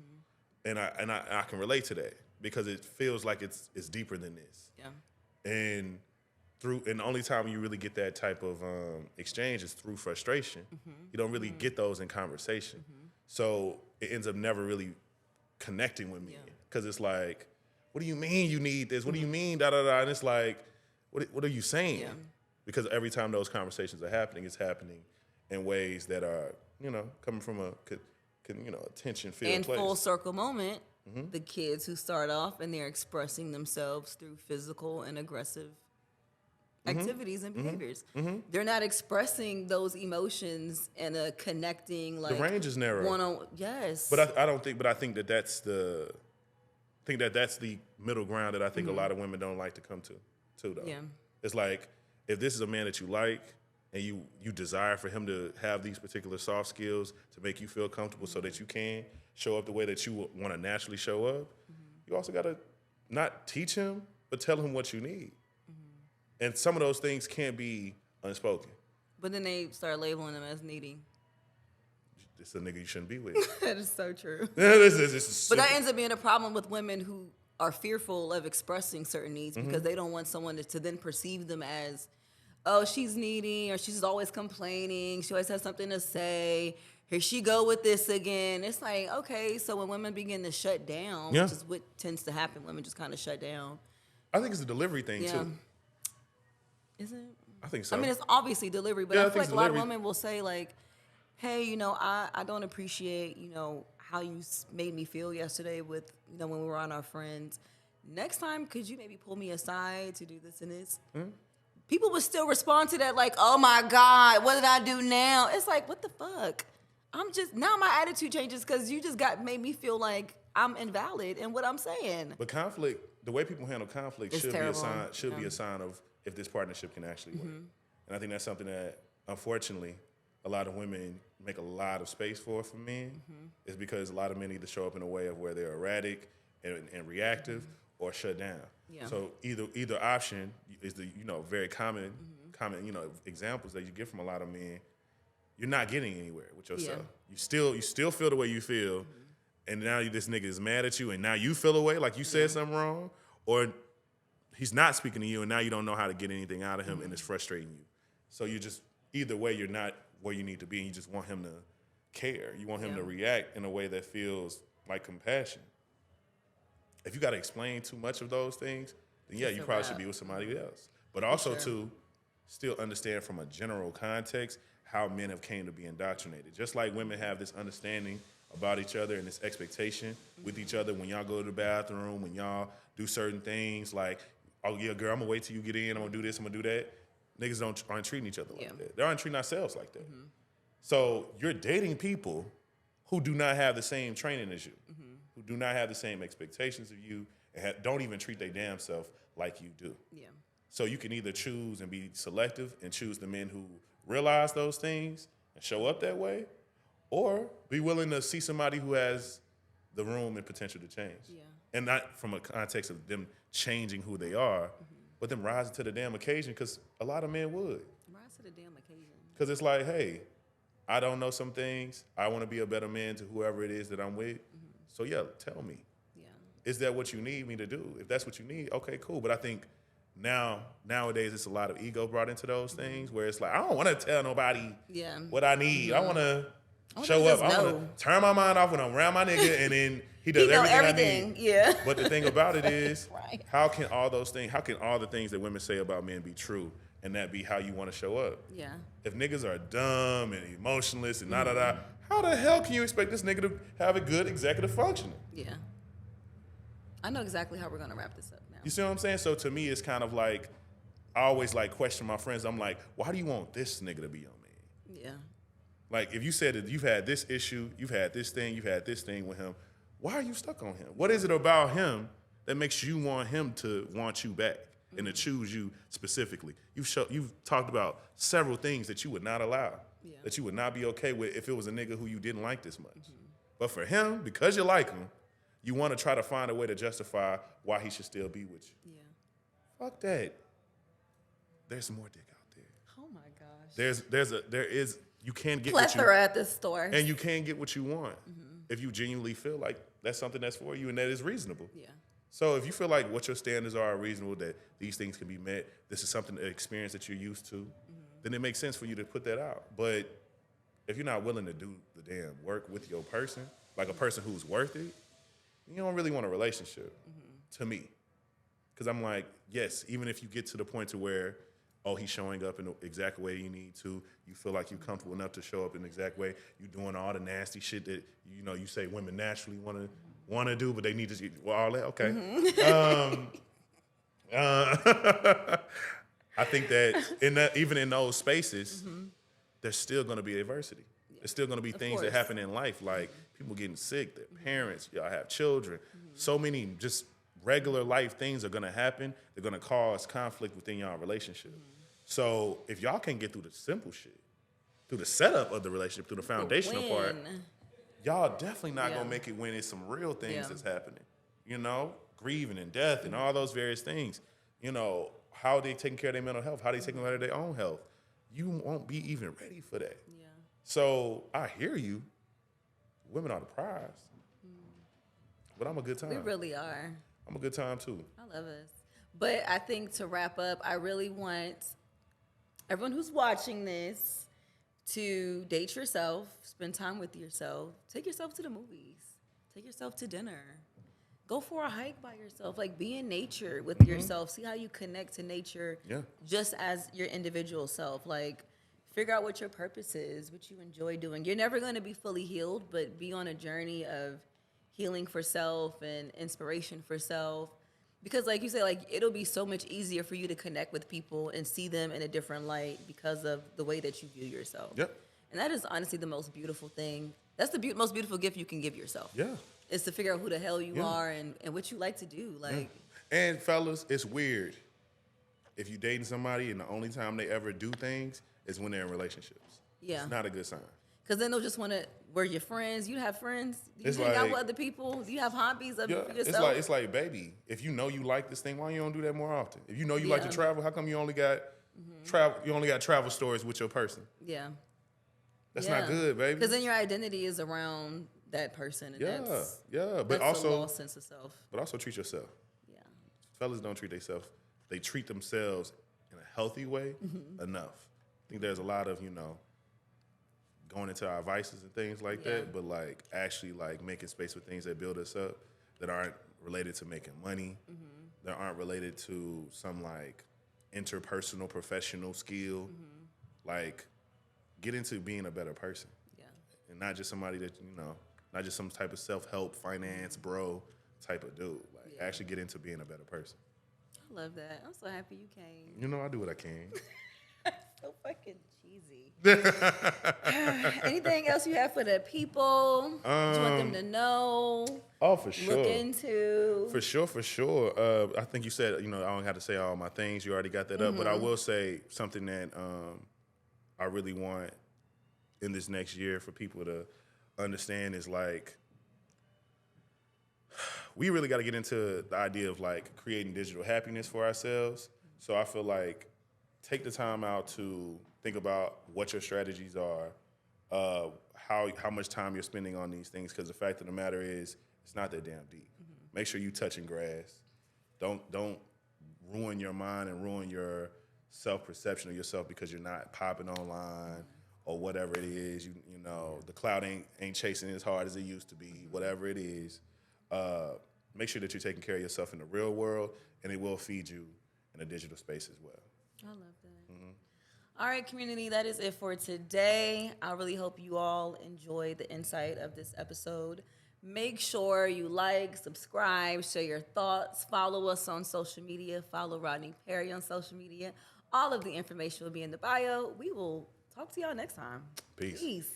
and I can relate to that because it feels like it's deeper than this. Yeah, and the only time you really get that type of exchange is through frustration. You don't really get those in conversation, so it ends up never really connecting with me because it's like, what do you mean you need this? What do you mean da da da? And it's like, what are you saying? Yeah. Because every time those conversations are happening, it's happening in ways that are, coming from a attention-filled place. And full circle moment, the kids who start off and they're expressing themselves through physical and aggressive activities and behaviors. They're not expressing those emotions and connecting like the range is narrow. Yes. But I think that's the middle ground that I think a lot of women don't like to come to though. Yeah. It's like, if this is a man that you like and you desire for him to have these particular soft skills to make you feel comfortable so that you can show up the way that you want to naturally show up, you also got to not teach him, but tell him what you need. And some of those things can't be unspoken. But then they start labeling them as needy. It's a nigga you shouldn't be with. That is so true. But that ends up being a problem with women who are fearful of expressing certain needs because they don't want someone to then perceive them as, oh, she's needy, or she's always complaining, she always has something to say, here she go with this again. It's like, okay, so when women begin to shut down, which is what tends to happen, women just kind of shut down. I think it's a delivery thing, too. Is it? I think so. I mean, it's obviously delivery, but I feel like a lot of women will say, like, hey, I don't appreciate, how you made me feel yesterday with, when we were on our friends. Next time, could you maybe pull me aside to do this and this? People would still respond to that like, oh my God, what did I do now? It's like, what the fuck? Now my attitude changes because you just made me feel like I'm invalid in what I'm saying. But conflict, the way people handle conflict should be a sign of if this partnership can actually work. And I think that's something that, unfortunately, a lot of women make a lot of space for men, is because a lot of men either show up in a way of where they're erratic and reactive or shut down. Yeah. So either option is the very common examples that you get from a lot of men. You're not getting anywhere with yourself. Yeah. You still feel the way you feel, and now this nigga is mad at you, and now you feel away like you said something wrong, or he's not speaking to you, and now you don't know how to get anything out of him, and it's frustrating you. So you just, either way, you're not where you need to be, and you just want him to care. You want him to react in a way that feels like compassion. If you got to explain too much of those things, then you probably should be with somebody else. But also to still understand from a general context how men have came to be indoctrinated. Just like women have this understanding about each other and this expectation with each other when y'all go to the bathroom, when y'all do certain things like, oh yeah, girl, I'm gonna wait till you get in, I'm gonna do this, I'm gonna do that. Niggas aren't treating each other like that. They aren't treating ourselves like that. So you're dating people who do not have the same training as you, who do not have the same expectations of you, and don't even treat their damn self like you do. Yeah. So you can either choose and be selective and choose the men who realize those things and show up that way, or be willing to see somebody who has the room and potential to change. Yeah. And not from a context of them changing who they are, but them rising to the damn occasion, because a lot of men would. Rise to the damn occasion. Because it's like, hey, I don't know some things. I want to be a better man to whoever it is that I'm with. So yeah, tell me. Yeah. Is that what you need me to do? If that's what you need, okay, cool. But I think nowadays it's a lot of ego brought into those things where it's like, I don't want to tell nobody what I need. I want to show up. I want to turn my mind off when I'm around my nigga, and then he does everything I need. Yeah. But the thing about it is, how can all the things that women say about men be true, and that be how you want to show up? Yeah. If niggas are dumb and emotionless and how the hell can you expect this nigga to have a good executive functioning? Yeah. I know exactly how we're gonna wrap this up now. You see what I'm saying? So to me, it's kind of like, I always like question my friends. I'm like, why do you want this nigga to be your man? Yeah. Like, if you said that you've had this issue, you've had this thing with him, why are you stuck on him? What is it about him that makes you want him to want you back? and to choose you specifically. You've talked about several things that you would not allow, that you would not be okay with if it was a nigga who you didn't like this much. But for him, because you like him, you want to try to find a way to justify why he should still be with you. Yeah. Fuck that. There's more dick out there. Oh my gosh. There is you can get plethora what you, at the store. And you can get what you want if you genuinely feel like that's something that's for you and that is reasonable. Yeah. So if you feel like what your standards are reasonable, that these things can be met, this is something, an experience that you're used to, then it makes sense for you to put that out. But if you're not willing to do the damn work with your person, like a person who's worth it, you don't really want a relationship, to me. Because I'm like, yes, even if you get to the point to where, oh, he's showing up in the exact way you need to, you feel like you're comfortable enough to show up in the exact way, you're doing all the nasty shit that, you say women naturally want to do, but they need to, well, all that, okay. I think that even in those spaces, there's still going to be adversity. There's still going to be things that happen in life, like people getting sick, their parents, y'all have children. So many just regular life things are going to happen. They're going to cause conflict within y'all relationship. So if y'all can't get through the simple shit, through the setup of the relationship, through the foundational part, y'all definitely not going to make it when it's some real things that's happening. Grieving and death and all those various things. How are they taking care of their mental health? How are they taking care of their own health? You won't be even ready for that. Yeah. So I hear you. Women are the prize. But I'm a good time. We really are. I'm a good time too. I love us. But I think to wrap up, I really want everyone who's watching this to date yourself, spend time with yourself, take yourself to the movies, take yourself to dinner. Go for a hike by yourself. Like, be in nature with yourself. See how you connect to nature just as your individual self. Like, figure out what your purpose is, what you enjoy doing. You're never going to be fully healed, but be on a journey of healing for self and inspiration for self. Because, like you say, like, it'll be so much easier for you to connect with people and see them in a different light because of the way that you view yourself. Yep. And that is honestly the most beautiful thing. That's the most beautiful gift you can give yourself. Yeah. Is to figure out who the hell you are and what you like to do. Like, and fellas, it's weird if you dating somebody and the only time they ever do things is when they're in relationships. Yeah. It's not a good sign. Because then they'll just want to, we're your friends. You have friends. You hang out with other people. You have hobbies of yourself. It's like, baby, if you know you like this thing, why you don't do that more often? If you know you like to travel, how come you only got travel? You only got travel stories with your person. Yeah. That's not good, baby. Because then your identity is around that person. And but also a lost sense of self. But also treat yourself. Yeah. Fellas don't treat themselves. They treat themselves in a healthy way enough. I think there's a lot of, going into our vices and things like that, but like actually like making space for things that build us up that aren't related to making money, that aren't related to some like interpersonal professional skill. Like, get into being a better person. Yeah. And not just somebody that, not just some type of self-help, finance, bro type of dude. Like, actually get into being a better person. I love that. I'm so happy you came. I do what I can. So fucking cheesy. Anything else you have for the people? You want them to know? Oh, for sure. Look into? For sure. I think you said, I don't have to say all my things. You already got that up. But I will say something that I really want in this next year for people to understand is like, we really got to get into the idea of like creating digital happiness for ourselves. So I feel like take the time out to think about what your strategies are, how much time you're spending on these things, because the fact of the matter is it's not that damn deep. Make sure you touching grass. Don't ruin your mind and ruin your self-perception of yourself because you're not popping online or whatever it is. The cloud ain't chasing as hard as it used to be, whatever it is. Make sure that you're taking care of yourself in the real world, and it will feed you in a digital space as well. I love that. All right, community, that is it for today. I really hope you all enjoyed the insight of this episode. Make sure you like, subscribe, share your thoughts, follow us on social media, follow Rodney Perry on social media. All of the information will be in the bio. We will talk to y'all next time. Peace.